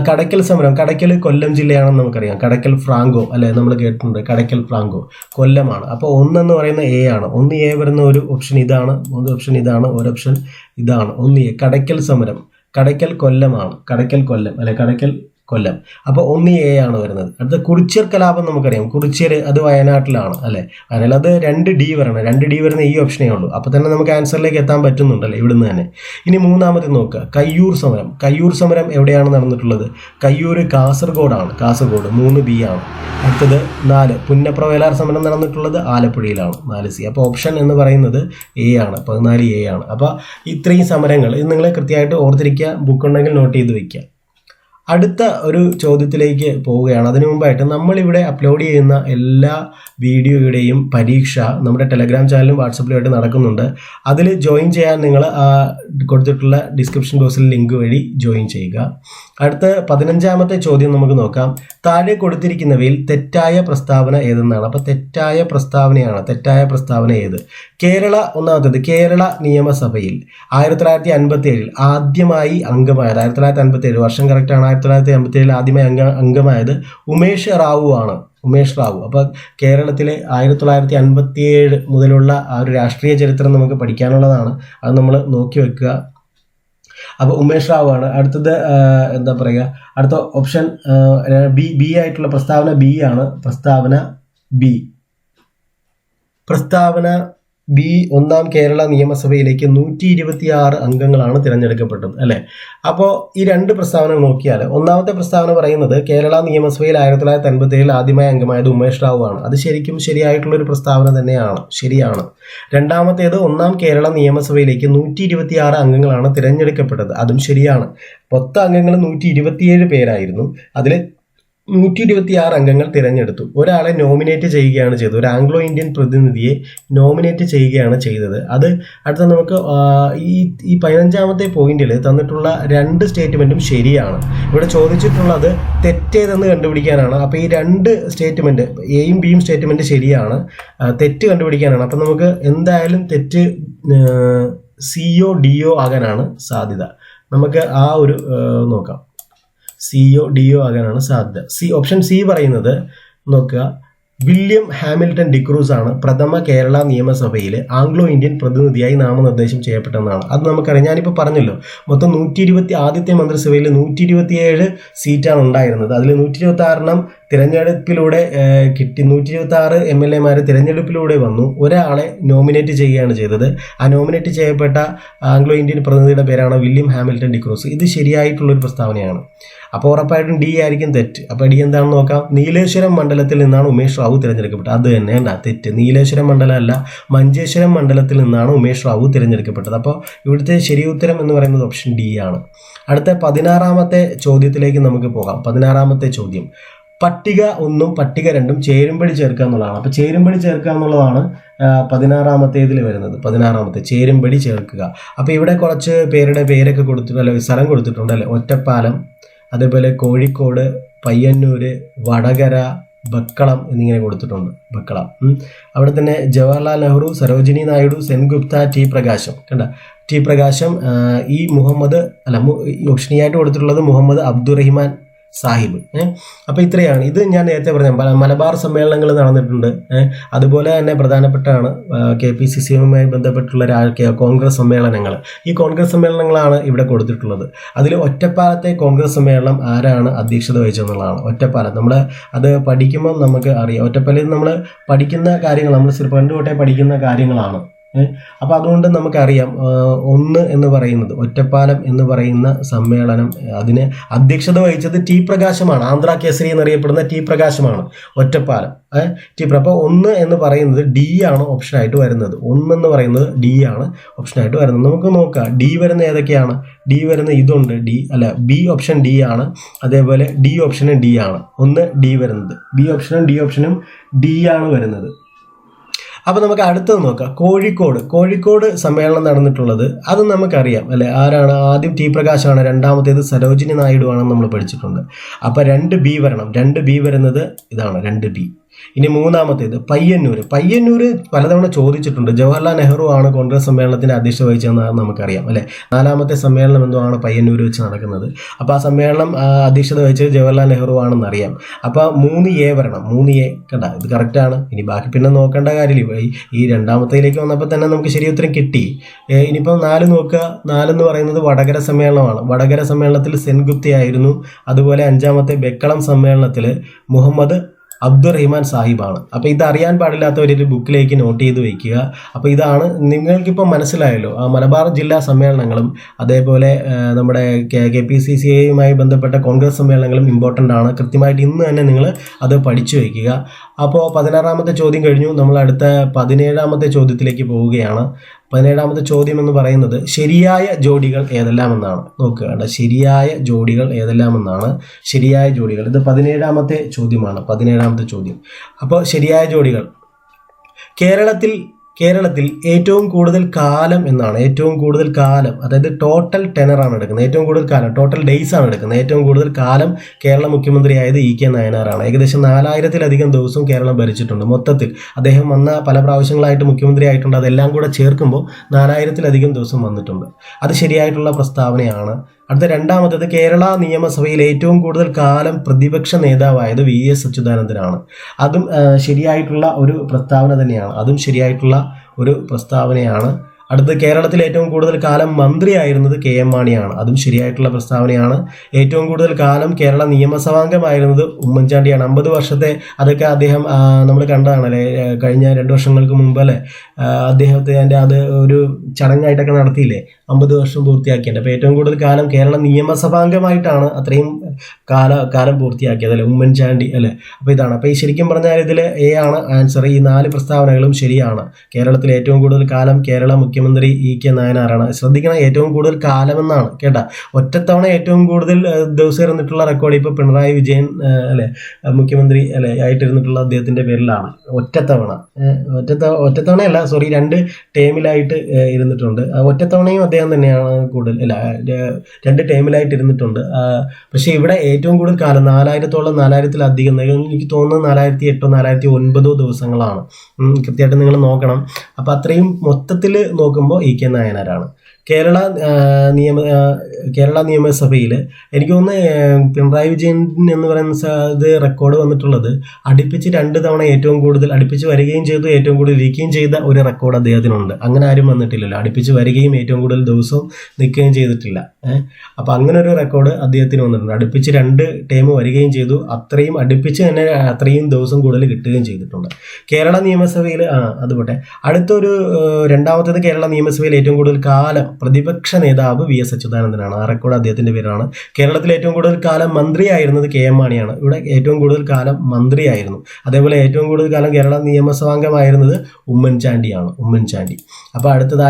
കടയ്ക്കൽ സമരം, കടയ്ക്കൽ കൊല്ലം ജില്ലയാണെന്ന് നമുക്കറിയാം. കടയ്ക്കൽ ഫ്രാങ്കോ അല്ലെ, നമ്മൾ കേട്ടിട്ടുണ്ട്. കടയ്ക്കൽ ഫ്രാങ്കോ കൊല്ലമാണ്. അപ്പോൾ 1 എന്ന് പറയുന്ന എ ആണ്. 1 എ വരുന്ന ഒരു ഓപ്ഷൻ ഇതാണ്, ഒരു ഓപ്ഷൻ ഇതാണ്, ഒരു ഓപ്ഷൻ ഇതാണ്. 1 എ കടയ്ക്കൽ സമരം, കടയ്ക്കൽ കൊല്ലമാണ്. കടയ്ക്കൽ കൊല്ലം അല്ലെ, കടയ്ക്കൽ കൊല്ലം. അപ്പോൾ 1 എ ആണ് വരുന്നത്. അടുത്ത കുറിച്യർ കലാപം നമുക്കറിയാം. കുറിച്യർ അത് വയനാട്ടിലാണ് അല്ലെ. വയനാട്ടിൽ അത് 2 ഡി വരണം. 2 ഡി വരുന്ന ഈ ഓപ്ഷനേ ഉള്ളൂ. അപ്പോൾ തന്നെ നമുക്ക് ആൻസറിലേക്ക് എത്താൻ പറ്റുന്നുണ്ടല്ലേ ഇവിടുന്ന് തന്നെ. ഇനി മൂന്നാമത് നോക്കുക, കയ്യൂർ സമരം. കയ്യൂർ സമരം എവിടെയാണ് നടന്നിട്ടുള്ളത്? കയ്യൂർ കാസർഗോഡാണ്. കാസർഗോഡ് 3 ബി ആണ്. അടുത്തത് 4 പുന്നപ്ര വയലാർ സമരം നടന്നിട്ടുള്ളത് ആലപ്പുഴയിലാണ്. 4 സി. അപ്പോൾ ഓപ്ഷൻ എന്ന് പറയുന്നത് എ ആണ്. 14 എ ആണ്. അപ്പോൾ ഇത്രയും സമരങ്ങൾ ഇത് നിങ്ങൾ കൃത്യമായിട്ട് ഓർത്തിരിക്കുക. ബുക്കുണ്ടെങ്കിൽ നോട്ട് ചെയ്ത് വയ്ക്കുക. അടുത്ത ഒരു ചോദ്യത്തിലേക്ക് പോവുകയാണ്. അതിനു മുമ്പായിട്ട് നമ്മളിവിടെ അപ്ലോഡ് ചെയ്യുന്ന എല്ലാ വീഡിയോയുടെയും പരീക്ഷ നമ്മുടെ ടെലഗ്രാം ചാനലും വാട്സപ്പിലുമായിട്ട് നടക്കുന്നുണ്ട്. അതിൽ ജോയിൻ ചെയ്യാൻ നിങ്ങൾ കൊടുത്തിട്ടുള്ള ഡിസ്ക്രിപ്ഷൻ ബോക്സിൽ ലിങ്ക് വഴി ജോയിൻ ചെയ്യുക. അടുത്ത 15ാമത്തെ ചോദ്യം നമുക്ക് നോക്കാം. താഴെ കൊടുത്തിരിക്കുന്നവയിൽ തെറ്റായ പ്രസ്താവന ഏതെന്നാണ്. അപ്പോൾ തെറ്റായ പ്രസ്താവന ഏത്? ഒന്നാമത്തേത് കേരള നിയമസഭയിൽ 1957 ആദ്യമായി അംഗമായത്, 1957 വർഷം കറക്റ്റാണ്, 1957 ആദ്യമായി അംഗമായത് ഉമേഷ് റാവു ആണ്. ഉമേഷ് റാവു. അപ്പോൾ കേരളത്തിലെ 1957 മുതലുള്ള ആ ഒരു രാഷ്ട്രീയ ചരിത്രം നമുക്ക് പഠിക്കാനുള്ളതാണ്. അത് നമ്മൾ നോക്കി വെക്കുക. അപ്പോൾ ഉമേഷ് റാവു ആണ്. അടുത്തത് എന്താ പറയുക, അടുത്ത ഓപ്ഷൻ ബി ആയിട്ടുള്ള പ്രസ്താവന ബി ആണ്. പ്രസ്താവന ബി ഒന്നാം കേരള നിയമസഭയിലേക്ക് 126 അംഗങ്ങളാണ് തിരഞ്ഞെടുക്കപ്പെട്ടത് അല്ലെ. അപ്പോൾ ഈ രണ്ട് പ്രസ്താവന നോക്കിയാൽ, ഒന്നാമത്തെ പ്രസ്താവന പറയുന്നത് കേരള നിയമസഭയിൽ 1957 ആദ്യമായി അംഗമായത് ഉമേഷ് റാവു ആണ്. അത് ശരിക്കും ശരിയായിട്ടുള്ള ഒരു പ്രസ്താവന തന്നെയാണ്, ശരിയാണ്. രണ്ടാമത്തേത് ഒന്നാം കേരള നിയമസഭയിലേക്ക് 126 അംഗങ്ങളാണ് തിരഞ്ഞെടുക്കപ്പെട്ടത്, അതും ശരിയാണ്. മൊത്തം അംഗങ്ങൾ 127 പേരായിരുന്നു. അതിൽ 126 അംഗങ്ങൾ തിരഞ്ഞെടുത്തു. ഒരാളെ നോമിനേറ്റ് ചെയ്യുകയാണ് ചെയ്തത്, ഒരു ആംഗ്ലോ ഇന്ത്യൻ പ്രതിനിധിയെ നോമിനേറ്റ് ചെയ്യുകയാണ് ചെയ്തത്. അത് അടുത്ത നമുക്ക് ഈ 15ാമത്തെ പോയിന്റിൽ തന്നിട്ടുള്ള 2 സ്റ്റേറ്റ്മെന്റും ശരിയാണ്. ഇവിടെ ചോദിച്ചിട്ടുള്ളത് തെറ്റേതെന്ന് കണ്ടുപിടിക്കാനാണ്. അപ്പോൾ ഈ 2 സ്റ്റേറ്റ്മെന്റ്, എയും ബിയും സ്റ്റേറ്റ്മെന്റ് ശരിയാണ്, തെറ്റ് കണ്ടുപിടിക്കാനാണ്. അപ്പം നമുക്ക് എന്തായാലും തെറ്റ് സിഒ ഡിഒ ആകാനാണ് സാധ്യത. നമുക്ക് ആ ഒരു നോക്കാം, സിഒ ഡിഒ ആകാനാണ് സാധ്യത. ഓപ്ഷൻ സി പറയുന്നത് നോക്കുക, വില്യം ഹാമിൽട്ടൺ ഡിക്രൂസ് ആണ് പ്രഥമ കേരള നിയമസഭയിൽ ആംഗ്ലോ ഇന്ത്യൻ പ്രതിനിധിയായി നാമനിർദ്ദേശം ചെയ്യപ്പെട്ടതെന്നാണ്. അത് നമുക്കറിയാം, ഞാനിപ്പോൾ പറഞ്ഞല്ലോ, മൊത്തം 120 ആദ്യത്തെ മന്ത്രിസഭയിൽ 127 സീറ്റാണ് ഉണ്ടായിരുന്നത്. അതിൽ 126 തിരഞ്ഞെടുപ്പിലൂടെ കിട്ടി. 126 MLA തിരഞ്ഞെടുപ്പിലൂടെ വന്നു. ഒരാളെ നോമിനേറ്റ് ചെയ്യുകയാണ് ചെയ്തത്. ആ നോമിനേറ്റ് ചെയ്യപ്പെട്ട ആംഗ്ലോ ഇന്ത്യൻ പ്രതിനിധിയുടെ പേരാണ് വില്യം ഹാമിൽട്ടൺ ഡിക്രൂസ്. ഇത് ശരിയായിട്ടുള്ളൊരു പ്രസ്താവനയാണ്. അപ്പോൾ ഉറപ്പായിട്ടും ഡി ആയിരിക്കും തെറ്റ്. അപ്പോൾ ഡി എന്താണെന്ന് നോക്കാം. നീലേശ്വരം മണ്ഡലത്തിൽ നിന്നാണ് ഉമേഷ് റാവു തിരഞ്ഞെടുക്കപ്പെട്ടത്. അത് തന്നെ അല്ല തെറ്റ്, നീലേശ്വരം മണ്ഡലം അല്ല, മഞ്ചേശ്വരം മണ്ഡലത്തിൽ നിന്നാണ് ഉമേഷ് റാവു തിരഞ്ഞെടുക്കപ്പെട്ടത്. അപ്പോൾ ഇവിടുത്തെ ശരി ഉത്തരം എന്ന് പറയുന്നത് ഓപ്ഷൻ ഡി ആണ്. അടുത്ത 16ാമത്തെ ചോദ്യത്തിലേക്ക് നമുക്ക് പോകാം. 16ാമത്തെ ചോദ്യം, പട്ടിക 1ഉം പട്ടിക 2ഉം ചേരുംപടി ചേർക്കുക എന്നുള്ളതാണ്. അപ്പോൾ ചേരുംപടി ചേർക്കുക എന്നുള്ളതാണ് 16ാമത്തേതിൽ വരുന്നത്. 16ാമത്തെ ചേരുംപടി ചേർക്കുക. അപ്പോൾ ഇവിടെ കുറച്ച് പേരുടെ പേരൊക്കെ കൊടുത്തിട്ടുണ്ട്, അല്ലെ സ്ഥലം കൊടുത്തിട്ടുണ്ട് അല്ലെ. ഒറ്റപ്പാലം, അതേപോലെ കോഴിക്കോട്, പയ്യന്നൂർ, വടകര, ബക്കളം എന്നിങ്ങനെ കൊടുത്തിട്ടുണ്ട്. ബക്കളം അവിടെ തന്നെ ജവഹർലാൽ നെഹ്റു, സരോജിനി നായിഡു, സെൻഗുപ്ത, ടി പ്രകാശം. കണ്ട, ടി പ്രകാശം, ഈ മുഹമ്മദ് ഓപ്ഷനിയായിട്ട് കൊടുത്തിട്ടുള്ളത് മുഹമ്മദ് അബ്ദുറഹിമാൻ സാഹിബ്. അപ്പോൾ ഇത്രയാണ്. ഇത് ഞാൻ നേരത്തെ പറഞ്ഞ മലബാർ സമ്മേളനങ്ങൾ നടന്നിട്ടുണ്ട്. അതുപോലെ തന്നെ പ്രധാനപ്പെട്ടാണ് KPCCയുമായി ബന്ധപ്പെട്ടുള്ള കോൺഗ്രസ് സമ്മേളനങ്ങൾ. ഈ കോൺഗ്രസ് സമ്മേളനങ്ങളാണ് ഇവിടെ കൊടുത്തിട്ടുള്ളത്. അതിൽ ഒറ്റപ്പാലത്തെ കോൺഗ്രസ് സമ്മേളനം ആരാണ് അധ്യക്ഷത വഹിച്ചതെന്നുള്ളതാണ്. ഒറ്റപ്പാലം നമ്മൾ അത് പഠിക്കുമ്പോൾ നമുക്ക് അറിയാം. ഒറ്റപ്പാലത്തിൽ നമ്മൾ പഠിക്കുന്ന കാര്യങ്ങൾ നമ്മൾ പണ്ട് തൊട്ടേ പഠിക്കുന്ന കാര്യങ്ങളാണ്. അപ്പോൾ അതുകൊണ്ട് നമുക്കറിയാം, 1 എന്ന് പറയുന്നത് ഒറ്റപ്പാലം എന്ന് പറയുന്ന സമ്മേളനം, അതിന് അധ്യക്ഷത വഹിച്ചത് ടി പ്രകാശമാണ്. ആന്ധ്ര കേസരി എന്നറിയപ്പെടുന്ന ടി പ്രകാശമാണ് ഒറ്റപ്പാലം. അപ്പോൾ 1 എന്ന് പറയുന്നത് ഡി ആണ് ഓപ്ഷനായിട്ട് വരുന്നത്. 1 എന്ന് പറയുന്നത് ഡി ആണ് ഓപ്ഷനായിട്ട് വരുന്നത്. നമുക്ക് നോക്കാം ഡി വരുന്ന ഏതൊക്കെയാണ്. ഡി വരുന്ന ഇതുണ്ട്, ഡി അല്ല, ബി ഓപ്ഷൻ ഡി ആണ്. അതേപോലെ ഡി ഓപ്ഷനും ഡി ആണ്. 1 ഡി വരുന്നത്, ബി ഓപ്ഷനും ഡി ഓപ്ഷനും ഡി ആണ് വരുന്നത്. അപ്പോൾ നമുക്ക് അടുത്തത് നോക്കാം. കോഴിക്കോട് സമ്മേളനം നടന്നിട്ടുള്ളത് അത് നമുക്കറിയാം അല്ലെ. ആരാണ്? ആദ്യം ടി പ്രകാശാണ്, രണ്ടാമത്തേത് സരോജിനി നായിഡു ആണെന്ന് നമ്മൾ പഠിച്ചിട്ടുണ്ട്. അപ്പോൾ 2 ബി വരണം. 2 ബി വരുന്നത് ഇതാണ്, 2 ബി. ഇനി മൂന്നാമത്തേത് പയ്യന്നൂർ പലതവണ ചോദിച്ചിട്ടുണ്ട്. ജവഹർലാൽ നെഹ്റു ആണ് കോൺഗ്രസ് സമ്മേളനത്തിന്റെ അധ്യക്ഷത വഹിച്ചതെന്ന് നമുക്കറിയാം അല്ലെ. 4ാമത്തെ സമ്മേളനം എന്തോ ആണ് പയ്യന്നൂർ വെച്ച് നടക്കുന്നത്. അപ്പോൾ ആ സമ്മേളനം അധ്യക്ഷത വഹിച്ചത് ജവഹർലാൽ നെഹ്റു ആണെന്ന് അറിയാം. അപ്പോൾ 3A വരണം. 3A കണ്ട, ഇത് കറക്റ്റാണ്. ഇനി ബാക്കി പിന്നെ നോക്കേണ്ട കാര്യമില്ല. ഈ രണ്ടാമത്തേലേക്ക് വന്നപ്പോൾ തന്നെ നമുക്ക് ശരി ഉത്തരം കിട്ടി. ഇനിയിപ്പം 4 നോക്കുക. 4 എന്ന് പറയുന്നത് വടകര സമ്മേളനമാണ്. വടകര സമ്മേളനത്തിൽ സെൻഗുപ്തയായിരുന്നു. അതുപോലെ 5ാമത്തെ ബക്കളം സമ്മേളനത്തിൽ മുഹമ്മദ് അബ്ദുറഹിമാൻ സാഹിബാണ്. അപ്പോൾ ഇത് അറിയാൻ പാടില്ലാത്തവരൊരു ബുക്കിലേക്ക് നോട്ട് ചെയ്ത് വയ്ക്കുക. അപ്പോൾ ഇതാണ് നിങ്ങൾക്കിപ്പോൾ മനസ്സിലായല്ലോ. ആ മലബാർ ജില്ലാ സമ്മേളനങ്ങളും അതേപോലെ നമ്മുടെ KPCCയുമായി ബന്ധപ്പെട്ട കോൺഗ്രസ് സമ്മേളനങ്ങളും ഇമ്പോർട്ടൻ്റ് ആണ്. കൃത്യമായിട്ട് ഇന്ന് തന്നെ നിങ്ങൾ അത് പഠിച്ചു വയ്ക്കുക. അപ്പോൾ 16ാമത്തെ ചോദ്യം കഴിഞ്ഞു. നമ്മൾ അടുത്ത 17ാമത്തെ ചോദ്യത്തിലേക്ക് പോവുകയാണ്. 17ാമത്തെ ചോദ്യം എന്ന് പറയുന്നത് ശരിയായ ജോഡികൾ ഏതെല്ലാമെന്നാണ്. നോക്കുക, ശരിയായ ജോഡികൾ ഏതെല്ലാമെന്നാണ്. ശരിയായ ജോഡികൾ, ഇത് 17ാമത്തെ ചോദ്യമാണ്. 17ാമത്തെ ചോദ്യം. അപ്പോൾ ശരിയായ ജോഡികൾ, കേരളത്തിൽ ഏറ്റവും കൂടുതൽ കാലം എന്നാണ്. ഏറ്റവും കൂടുതൽ കാലം, അതായത് ടോട്ടൽ ടെനറാണ് എടുക്കുന്നത്. ഏറ്റവും കൂടുതൽ കാലം, ടോട്ടൽ ഡേയ്സ് ആണ് എടുക്കുന്നത്. ഏറ്റവും കൂടുതൽ കാലം കേരള മുഖ്യമന്ത്രിയായത് EK നായനാറാണ്. ഏകദേശം 4000-ലധികം ദിവസം കേരളം ഭരിച്ചിട്ടുണ്ട്. മൊത്തത്തിൽ അദ്ദേഹം വന്ന പല പ്രാവശ്യങ്ങളായിട്ട് മുഖ്യമന്ത്രി ആയിട്ടുണ്ട്. അതെല്ലാം കൂടെ ചേർക്കുമ്പോൾ 4000-ലധികം ദിവസം വന്നിട്ടുണ്ട്. അത് ശരിയായിട്ടുള്ള പ്രസ്താവനയാണ്. അടുത്ത രണ്ടാമത്തേത്, കേരള നിയമസഭയിൽ ഏറ്റവും കൂടുതൽ കാലം പ്രതിപക്ഷ നേതാവായത് VS അച്യുതാനന്ദനാണ്. അതും ശരിയായിട്ടുള്ള ഒരു പ്രസ്താവന തന്നെയാണ്. അതും ശരിയായിട്ടുള്ള ഒരു പ്രസ്താവനയാണ്. അടുത്ത് കേരളത്തിൽ ഏറ്റവും കൂടുതൽ കാലം മന്ത്രിയായിരുന്നത് KM മാണിയാണ്. അതും ശരിയായിട്ടുള്ള പ്രസ്താവനയാണ്. ഏറ്റവും കൂടുതൽ കാലം കേരള നിയമസഭാംഗമായിരുന്നത് ഉമ്മൻചാണ്ടിയാണ്. 50 വർഷത്തെ അതൊക്കെ അദ്ദേഹം നമ്മൾ കണ്ടതാണല്ലേ, കഴിഞ്ഞ 2 വർഷങ്ങൾക്ക് മുമ്പ് അല്ലേ അദ്ദേഹത്തെ അത് ഒരു ചടങ്ങായിട്ടൊക്കെ നടത്തിയില്ലേ, 50 വർഷം പൂർത്തിയാക്കിയിട്ട്. അപ്പോൾ ഏറ്റവും കൂടുതൽ കാലം കേരള നിയമസഭാംഗമായിട്ടാണ് അത്രയും കാലം പൂർത്തിയാക്കിയത് അല്ലെ ഉമ്മൻചാണ്ടി അല്ലെ. അപ്പോൾ ഇതാണ്. അപ്പോൾ ഈ ശരിക്കും പറഞ്ഞാൽ ഇതിൽ A ആണ് ആൻസർ. ഈ 4 പ്രസ്താവനകളും ശരിയാണ്. കേരളത്തിൽ ഏറ്റവും കൂടുതൽ കാലം കേരള മുഖ്യമന്ത്രി EK നായനാറാണ്. ശ്രദ്ധിക്കണം, ഏറ്റവും കൂടുതൽ കാലമെന്നാണ് കേട്ടാ. ഒറ്റത്തവണ ഏറ്റവും കൂടുതൽ ദിവസം ഇരുന്നിട്ടുള്ള റെക്കോർഡ് ഇപ്പോൾ പിണറായി വിജയൻ അല്ലെ മുഖ്യമന്ത്രി അല്ലെ ആയിട്ടിരുന്നിട്ടുള്ള അദ്ദേഹത്തിന്റെ പേരിലാണ്. ഒറ്റത്തവണയല്ല, സോറി, 2 ടേമിലായിട്ട് ഇരുന്നിട്ടുണ്ട്. ഒറ്റത്തവണയും അദ്ദേഹം തന്നെയാണ് കൂടുതൽ, അല്ല 2 ടേമിലായിട്ട് ഇരുന്നിട്ടുണ്ട്. പക്ഷെ ഇവിടെ ഏറ്റവും കൂടുതൽ കാലം 4000-ത്തിലധികം, എനിക്ക് തോന്നുന്നത് 4008 4009 ദിവസങ്ങളാണ്. കൃത്യമായിട്ട് നിങ്ങൾ നോക്കണം. അപ്പം അത്രയും മൊത്തത്തിൽ നോക്കുമ്പോൾ EK നായനാരാണ്. കേരള നിയമസഭയിൽ എനിക്ക് തോന്നുന്നു പിണറായി വിജയൻ എന്ന് പറയുന്ന ഇത് റെക്കോർഡ് വന്നിട്ടുള്ളത് അടുപ്പിച്ച് 2 തവണ ഏറ്റവും കൂടുതൽ അടുപ്പിച്ച് വരികയും ചെയ്തു, ഏറ്റവും കൂടുതൽ ഇരിക്കുകയും ചെയ്ത ഒരു റെക്കോർഡ് അദ്ദേഹത്തിനുണ്ട്. അങ്ങനെ ആരും വന്നിട്ടില്ലല്ലോ, അടുപ്പിച്ച് വരികയും ഏറ്റവും കൂടുതൽ ദിവസവും നിൽക്കുകയും ചെയ്തിട്ടില്ല. അപ്പം അങ്ങനെ ഒരു റെക്കോർഡ് അദ്ദേഹത്തിന് വന്നിട്ടുണ്ട്. അടുപ്പിച്ച് 2 ടൈം വരികയും ചെയ്തു, അത്രയും അടുപ്പിച്ച് തന്നെ അത്രയും ദിവസം കൂടുതൽ കിട്ടുകയും ചെയ്തിട്ടുണ്ട്. കേരള നിയമസഭയിൽ അതുപോട്ടെ. അടുത്തൊരു രണ്ടാമത്തേത് കേരള നിയമസഭയിൽ ഏറ്റവും കൂടുതൽ കാലം പ്രതിപക്ഷ നേതാവ് VS അച്യുതാനന്ദനാണ്. ആ റെക്കോർഡ് അദ്ദേഹത്തിന്റെ പേരാണ്. കേരളത്തിൽ ഏറ്റവും കൂടുതൽ കാലം മന്ത്രിയായിരുന്നത് KM മാണിയാണ്. ഇവിടെ ഏറ്റവും കൂടുതൽ കാലം മന്ത്രിയായിരുന്നു. അതേപോലെ ഏറ്റവും കൂടുതൽ കാലം കേരള നിയമസഭാംഗമായിരുന്നത് ഉമ്മൻചാണ്ടി. അപ്പോൾ അടുത്തത്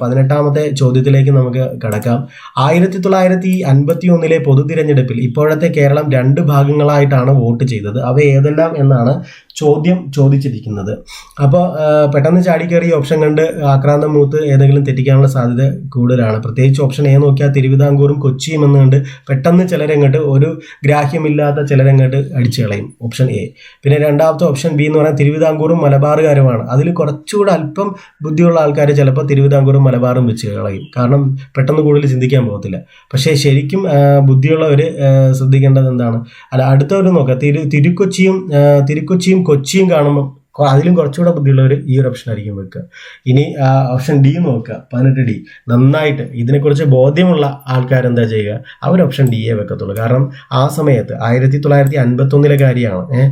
18ാമത്തെ ചോദ്യത്തിലേക്ക് നമുക്ക് കടക്കാം. 1951 പൊതു തിരഞ്ഞെടുപ്പിൽ ഇപ്പോഴത്തെ കേരളം 2 ഭാഗങ്ങളായിട്ടാണ് വോട്ട് ചെയ്തത്. അവ ഏതെല്ലാം എന്നാണ് ചോദിച്ചിരിക്കുന്നത്. അപ്പോൾ പെട്ടെന്ന് ചാടിക്കയറി ഓപ്ഷൻ കണ്ട് ആക്രാന്തം മൂത്ത് ഏതെങ്കിലും തെറ്റിക്കാനുള്ള സാധ്യത കൂടുതലാണ്. പ്രത്യേകിച്ച് ഓപ്ഷൻ A നോക്കിയാൽ തിരുവിതാംകൂറും കൊച്ചിയും എന്നുകൊണ്ട് പെട്ടെന്ന് ചിലരങ്ങോട്ട്, ഒരു ഗ്രാഹ്യമില്ലാത്ത ചിലരങ്ങോട്ട് അടിച്ചു കളയും, ഓപ്ഷൻ A. പിന്നെ രണ്ടാമത്തെ ഓപ്ഷൻ B എന്ന് പറഞ്ഞാൽ തിരുവിതാംകൂറും മലബാറുകാരുമാണ്. അതിൽ കുറച്ചുകൂടെ അല്പം ബുദ്ധിയുള്ള ആൾക്കാർ ചിലപ്പോൾ തിരുവിതാംകൂറും മലബാറും വെച്ച് കളയും, കാരണം പെട്ടെന്ന് കൂടുതൽ ചിന്തിക്കാൻ പോകത്തില്ല. പക്ഷേ ശരിക്കും ബുദ്ധിയുള്ളവർ ശ്രദ്ധിക്കേണ്ടത് എന്താണ്, അടുത്തവർ നോക്കുക, തിരുക്കൊച്ചിയും കൊച്ചിയും കാണുമ്പോൾ അതിലും കുറച്ചുകൂടെ ബുദ്ധിയുള്ളവർ ഈ ഒരു ഓപ്ഷൻ ആയിരിക്കും വെക്കുക. ഇനി ഓപ്ഷൻ D നോക്കുക, 18D. നന്നായിട്ട് ഇതിനെക്കുറിച്ച് ബോധ്യമുള്ള ആൾക്കാരെന്താ ചെയ്യുക, അവർ ഓപ്ഷൻ D വെക്കത്തുള്ളൂ. കാരണം ആ സമയത്ത് 1951 കാര്യമാണ്.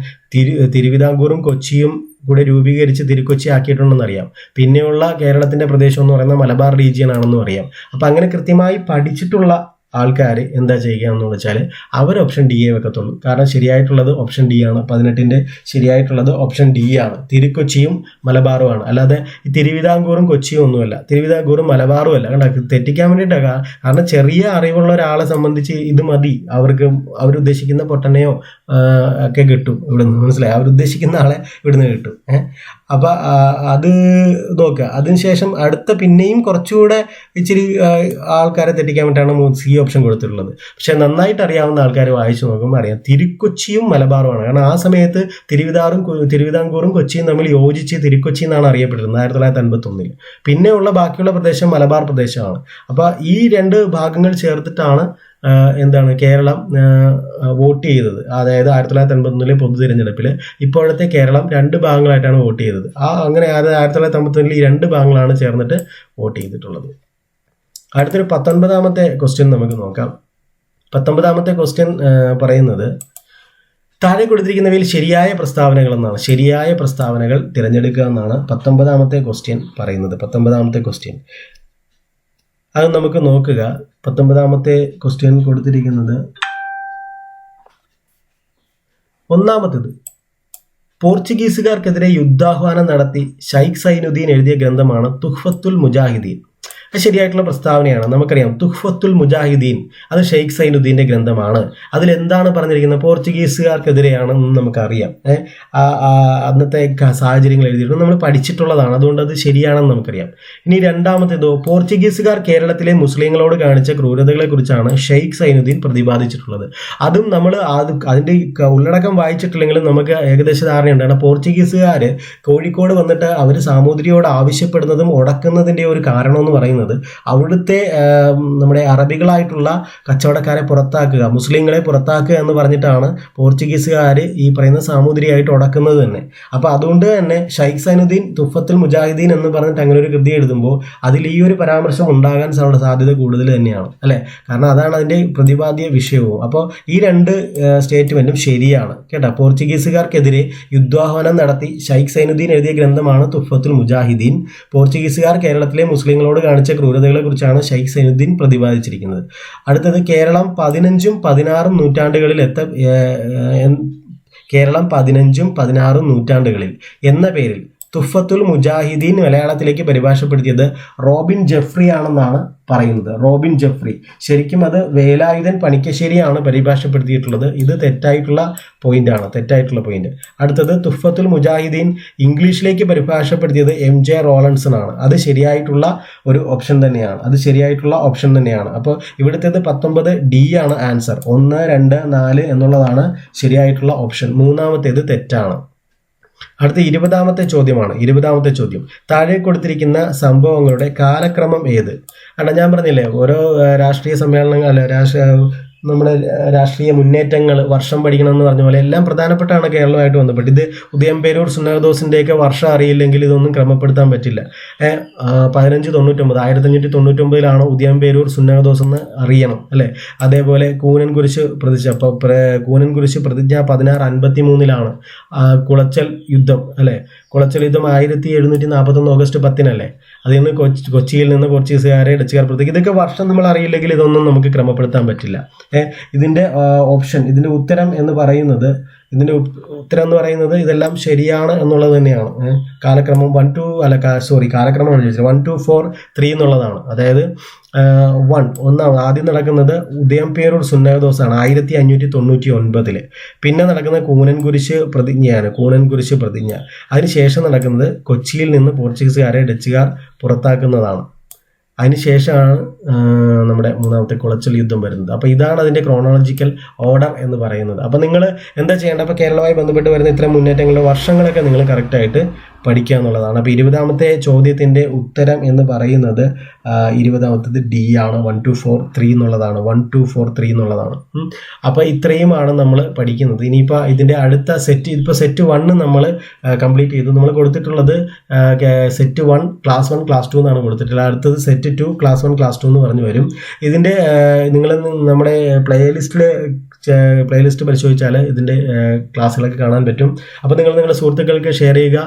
തിരുവിതാംകൂറും കൊച്ചിയും കൂടെ രൂപീകരിച്ച് തിരുക്കൊച്ചി ആക്കിയിട്ടുണ്ടെന്ന് അറിയാം. പിന്നെയുള്ള കേരളത്തിന്റെ പ്രദേശം എന്ന് പറയുന്നത് മലബാർ റീജിയൻ ആണെന്നും അറിയാം. അപ്പം അങ്ങനെ കൃത്യമായി പഠിച്ചിട്ടുള്ള ആൾക്കാർ എന്താ ചെയ്യുക എന്ന് വെച്ചാൽ അവർ ഓപ്ഷൻ D വെക്കത്തുള്ളൂ. കാരണം ശരിയായിട്ടുള്ളത് ഓപ്ഷൻ D ആണ്. 18ന്റെ ശരിയായിട്ടുള്ളത് ഓപ്ഷൻ D ആണ്. തിരുക്കൊച്ചിയും മലബാറുമാണ്. അല്ലാതെ ഈ തിരുവിതാംകൂറും കൊച്ചിയും ഒന്നുമല്ല, തിരുവിതാംകൂറും മലബാറും അല്ല. കണ്ട, തെറ്റിക്കാൻ വേണ്ടിയിട്ടാണ്. കാരണം ചെറിയ അറിവുള്ള ഒരാളെ സംബന്ധിച്ച് ഇത് മതി, അവരുദ്ദേശിക്കുന്ന പൊട്ടനെയോ ഒക്കെ കിട്ടും ഇവിടുന്ന്, മനസ്സിലായി? അവരുദ്ദേശിക്കുന്ന ആളെ ഇവിടുന്ന് കിട്ടും. അപ്പൊ അത് നോക്കുക. അതിനുശേഷം പിന്നെയും കുറച്ചുകൂടെ ഇച്ചിരി ആൾക്കാരെ തെറ്റിക്കാൻ വേണ്ടിയിട്ടാണ് C ഓപ്ഷൻ കൊടുത്തിട്ടുള്ളത്. പക്ഷെ നന്നായിട്ട് അറിയാവുന്ന ആൾക്കാർ വായിച്ചു നോക്കുമ്പോൾ അറിയാം തിരുക്കൊച്ചിയും മലബാറുമാണ്. കാരണം ആ സമയത്ത് തിരുവിതാംകൂറും കൊച്ചിയും തമ്മിൽ യോജിച്ച് തിരുക്കൊച്ചി എന്നാണ് അറിയപ്പെടുന്നത് 1951. പിന്നെയുള്ള ബാക്കിയുള്ള പ്രദേശം മലബാർ പ്രദേശമാണ്. അപ്പൊ ഈ 2 ഭാഗങ്ങൾ ചേർത്തിട്ടാണ് കേരളം വോട്ട് ചെയ്തത്. അതായത് 1951 പൊതു തിരഞ്ഞെടുപ്പിൽ ഇപ്പോഴത്തെ കേരളം 2 ഭാഗങ്ങളായിട്ടാണ് വോട്ട് ചെയ്തത്. അങ്ങനെ 1951 ഈ 2 ഭാഗങ്ങളാണ് ചേർന്നിട്ട് വോട്ട് ചെയ്തിട്ടുള്ളത്. അടുത്തൊരു 19ാമത്തെ ക്വസ്റ്റ്യൻ നമുക്ക് നോക്കാം. 19ാമത്തെ ക്വസ്റ്റ്യൻ പറയുന്നത് താഴെ കൊടുത്തിരിക്കുന്നവയിൽ ശരിയായ പ്രസ്താവനകൾ എന്നാണ്. ശരിയായ പ്രസ്താവനകൾ തിരഞ്ഞെടുക്കുക എന്നാണ് 19ാമത്തെ ക്വസ്റ്റ്യൻ പറയുന്നത്. 19ാമത്തെ ക്വസ്റ്റ്യൻ അത് നമുക്ക് നോക്കുക. 19ാമത്തെ ക്വസ്റ്റ്യൻ കൊടുത്തിരിക്കുന്നത് ഒന്നാമത്തേത്, പോർച്ചുഗീസുകാർക്കെതിരെ യുദ്ധാഹ്വാനം നടത്തി ഷൈഖ് സൈനുദ്ദീൻ എഴുതിയ ഗ്രന്ഥമാണ് തുഹ്ഫത്തുൽ മുജാഹിദീൻ. അത് ശരിയായിട്ടുള്ള പ്രസ്താവനയാണ്. നമുക്കറിയാം തുഹ്ഫത്തുൽ മുജാഹിദീൻ അത് ഷെയ്ഖ് സൈനുദ്ദീന്റെ ഗ്രന്ഥമാണ്. അതിലെന്താണ് പറഞ്ഞിരിക്കുന്നത്? പോർച്ചുഗീസുകാർക്കെതിരെയാണെന്ന് നമുക്കറിയാം. അന്നത്തെ സാഹചര്യങ്ങൾ എഴുതിയിട്ടുണ്ട്, നമ്മൾ പഠിച്ചിട്ടുള്ളതാണ്. അതുകൊണ്ട് അത് ശരിയാണെന്ന് നമുക്കറിയാം. ഇനി രണ്ടാമത്തേതോ, പോർച്ചുഗീസുകാർ കേരളത്തിലെ മുസ്ലിങ്ങളോട് കാണിച്ച ക്രൂരതകളെ കുറിച്ചാണ് ഷെയ്ഖ് സൈനുദ്ദീൻ പ്രതിപാദിച്ചിട്ടുള്ളത്. അതും നമ്മൾ അതിന്റെ ഉള്ളടക്കം വായിച്ചിട്ടില്ലെങ്കിലും നമുക്ക് ഏകദേശ ധാരണയുണ്ട്. പോർച്ചുഗീസുകാർ കോഴിക്കോട് വന്നിട്ട് അവർ സാമൂതിരിയോട് ആവശ്യപ്പെടുന്നതും ഉടക്കുന്നതിന്റെ ഒരു കാരണം എന്ന് പറയുന്നത് പറയുന്നത് അവിടുത്തെ നമ്മുടെ അറബികളായിട്ടുള്ള കച്ചവടക്കാരെ പുറത്താക്കുക, മുസ്ലിങ്ങളെ പുറത്താക്കുക എന്ന് പറഞ്ഞിട്ടാണ് പോർച്ചുഗീസുകാർ ഈ പറയുന്ന സാമൂതിരിയായിട്ട് ഉടക്കുന്നത് തന്നെ. അപ്പോൾ അതുകൊണ്ട് തന്നെ ഷൈഖ് സൈനുദ്ദീൻ തുഫത്തുൽ മുജാഹിദീൻ എന്ന് പറഞ്ഞിട്ട് അങ്ങനെ ഒരു കൃതി എഴുതുമ്പോൾ അതിൽ ഈ ഒരു പരാമർശം ഉണ്ടാകാൻ സാധ്യത കൂടുതൽ തന്നെയാണ് അല്ലേ. കാരണം അതാണ് അതിൻ്റെ പ്രതിപാദ്യ വിഷയവും. അപ്പോൾ ഈ രണ്ട് സ്റ്റേറ്റ്മെന്റും ശരിയാണ് കേട്ടോ. പോർച്ചുഗീസുകാർക്കെതിരെ യുദ്ധാഹ്വാനം നടത്തി ഷൈഖ് സൈനുദ്ദീൻ എഴുതിയ ഗ്രന്ഥമാണ് തുഫത്തുൽ മുജാഹിദീൻ. പോർച്ചുഗീസുകാർ കേരളത്തിലെ മുസ്ലിങ്ങളോട് കാണിച്ച ക്രൂരതകളെ കുറിച്ചാണ് ഷൈഖ് സൈനുദ്ദീൻ പ്രതിപാദിച്ചിരിക്കുന്നത്. അടുത്തത് കേരളം 15ഉം 16ഉം നൂറ്റാണ്ടുകളിൽ കേരളം 15ഉം 16ഉം നൂറ്റാണ്ടുകളിൽ എന്ന പേരിൽ തുഫത്തുൽ മുജാഹിദീൻ മലയാളത്തിലേക്ക് പരിഭാഷപ്പെടുത്തിയത് റോബിൻ ജെഫ്രി ആണെന്നാണ് പറയുന്നത്. Robin Jeffrey. ശരിക്കും അത് വേലായുധൻ പണിക്കശ്ശേരിയാണ് പരിഭാഷപ്പെടുത്തിയിട്ടുള്ളത്. ഇത് തെറ്റായിട്ടുള്ള പോയിന്റ്. അടുത്തത് തുഫത്തുൽ മുജാഹിദീൻ ഇംഗ്ലീഷിലേക്ക് പരിഭാഷപ്പെടുത്തിയത് MJ റോളൻസൺ ആണ്. അത് ശരിയായിട്ടുള്ള ഒരു ഓപ്ഷൻ തന്നെയാണ്. അപ്പോൾ ഇവിടുത്തേത് 19D ആണ് ആൻസർ. 1, 2, 4 എന്നുള്ളതാണ് ശരിയായിട്ടുള്ള ഓപ്ഷൻ. മൂന്നാമത്തേത് തെറ്റാണ്. അടുത്ത 20ാമത്തെ ചോദ്യം. താഴെ കൊടുത്തിരിക്കുന്ന സംഭവങ്ങളുടെ കാലക്രമം ഏത്? ഞാൻ പറഞ്ഞില്ലേ ഓരോ രാഷ്ട്രീയ സമ്മേളനങ്ങൾ നമ്മുടെ രാഷ്ട്രീയ മുന്നേറ്റങ്ങൾ വർഷം പഠിക്കണം എന്ന് പറഞ്ഞ പോലെ എല്ലാം പ്രധാനപ്പെട്ടാണ് കേരളമായിട്ട് ബന്ധപ്പെട്ട്. ഇത് ഉദയംപേരൂർ സുന്നഹദോസിൻ്റെയൊക്കെ വർഷം അറിയില്ലെങ്കിൽ ഇതൊന്നും ക്രമപ്പെടുത്താൻ പറ്റില്ല. 1599 ഉദയംപേരൂർ സുന്നഹദോസ് എന്ന് അറിയണം അല്ലേ. അതേപോലെ കൂനൻകുരിശ് പ്രതിജ്ഞ 1653 കുളച്ചൽ യുദ്ധം അല്ലേ. കുളച്ചൽ യുദ്ധം 1741 ഓഗസ്റ്റ് 10 അതിൽ നിന്ന് കൊച്ചിയിൽ നിന്ന് പോർച്ചുഗീസുകാരെ ഡച്ചുകാർ പുറത്തേക്ക്. ഇതൊക്കെ വർഷം നമ്മൾ അറിയില്ലെങ്കിൽ ഇതൊന്നും നമുക്ക് ക്രമപ്പെടുത്താൻ പറ്റില്ല. ഇതിന്റെ ഉത്തരം എന്ന് പറയുന്നത് ഇതെല്ലാം ശരിയാണ് എന്നുള്ളത് തന്നെയാണ്. കാലക്രമം 1, 2 കാലക്രമമാണ് ചോദിച്ചത്. 1, 2, 4, 3 എന്നുള്ളതാണ്. അതായത് ആദ്യം നടക്കുന്നത് ഉദയംപേരൂർ സുന്നഹദോസാണ് 1599. പിന്നെ നടക്കുന്നത് കൂനൻകുരിശ് പ്രതിജ്ഞ. അതിനുശേഷം നടക്കുന്നത് കൊച്ചിയിൽ നിന്ന് പോർച്ചുഗീസുകാരെ ഡച്ചുകാർ പുറത്താക്കുന്നതാണ്. അതിനുശേഷമാണ് നമ്മുടെ മൂന്നാമത്തെ കുളച്ചൽ യുദ്ധം വരുന്നത്. അപ്പോൾ ഇതാണ് അതിൻ്റെ ക്രോണോളജിക്കൽ ഓർഡർ എന്ന് പറയുന്നത്. അപ്പോൾ നിങ്ങൾ എന്താ ചെയ്യേണ്ടത്? അപ്പോൾ കേരളവുമായി ബന്ധപ്പെട്ട് വരുന്ന ഇത്തരം മുന്നേറ്റങ്ങളുടെ വർഷങ്ങളൊക്കെ നിങ്ങൾ കറക്റ്റായിട്ട് പഠിക്കുക എന്നുള്ളതാണ്. അപ്പോൾ 20ാമത്തെ ചോദ്യത്തിൻ്റെ ഉത്തരം എന്ന് പറയുന്നത് 20ാമത്തേത് D ആണ്. 1, 2, 4, 3 എന്നുള്ളതാണ്. 1, 2, 4, 3 എന്നുള്ളതാണ്. അപ്പോൾ ഇത്രയുമാണ് നമ്മൾ പഠിക്കുന്നത്. ഇനിയിപ്പോൾ ഇതിൻ്റെ അടുത്ത സെറ്റ് സെറ്റ് 1 നമ്മൾ കംപ്ലീറ്റ് ചെയ്തു. നമ്മൾ കൊടുത്തിട്ടുള്ളത് സെറ്റ് 1 ക്ലാസ് 1 ക്ലാസ് 2 എന്നാണ് കൊടുത്തിട്ടുള്ളത്. അടുത്തത് സെറ്റ് 2 ക്ലാസ് 1 ക്ലാസ് 2 എന്ന് പറഞ്ഞു വരും. ഇതിൻ്റെ നിങ്ങൾ നമ്മുടെ പ്ലേലിസ്റ്റ് പരിശോധിച്ചാൽ ഇതിൻ്റെ ക്ലാസ്സുകളൊക്കെ കാണാൻ പറ്റും. അപ്പോൾ നിങ്ങൾ നിങ്ങളുടെ സുഹൃത്തുക്കൾക്ക് ഷെയർ ചെയ്യുക.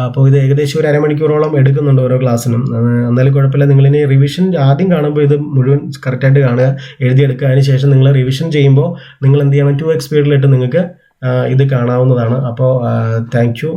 അപ്പോൾ ഇത് ഏകദേശം ഒരു അരമണിക്കൂറോളം എടുക്കുന്നുണ്ട് ഓരോ ക്ലാസ്സിനും. എന്നാലും കുഴപ്പമില്ല. നിങ്ങളിനി റിവിഷൻ ആദ്യം കാണുമ്പോൾ ഇത് മുഴുവൻ കറക്റ്റായിട്ട് കാണുക, എഴുതിയെടുക്കുക. അതിന് ശേഷം നിങ്ങൾ റിവിഷൻ ചെയ്യുമ്പോൾ നിങ്ങൾ എന്ത് ചെയ്യാൻ 2x സ്പീഡിലിട്ട് നിങ്ങൾക്ക് ഇത് കാണാവുന്നതാണ്. അപ്പോൾ താങ്ക് യു.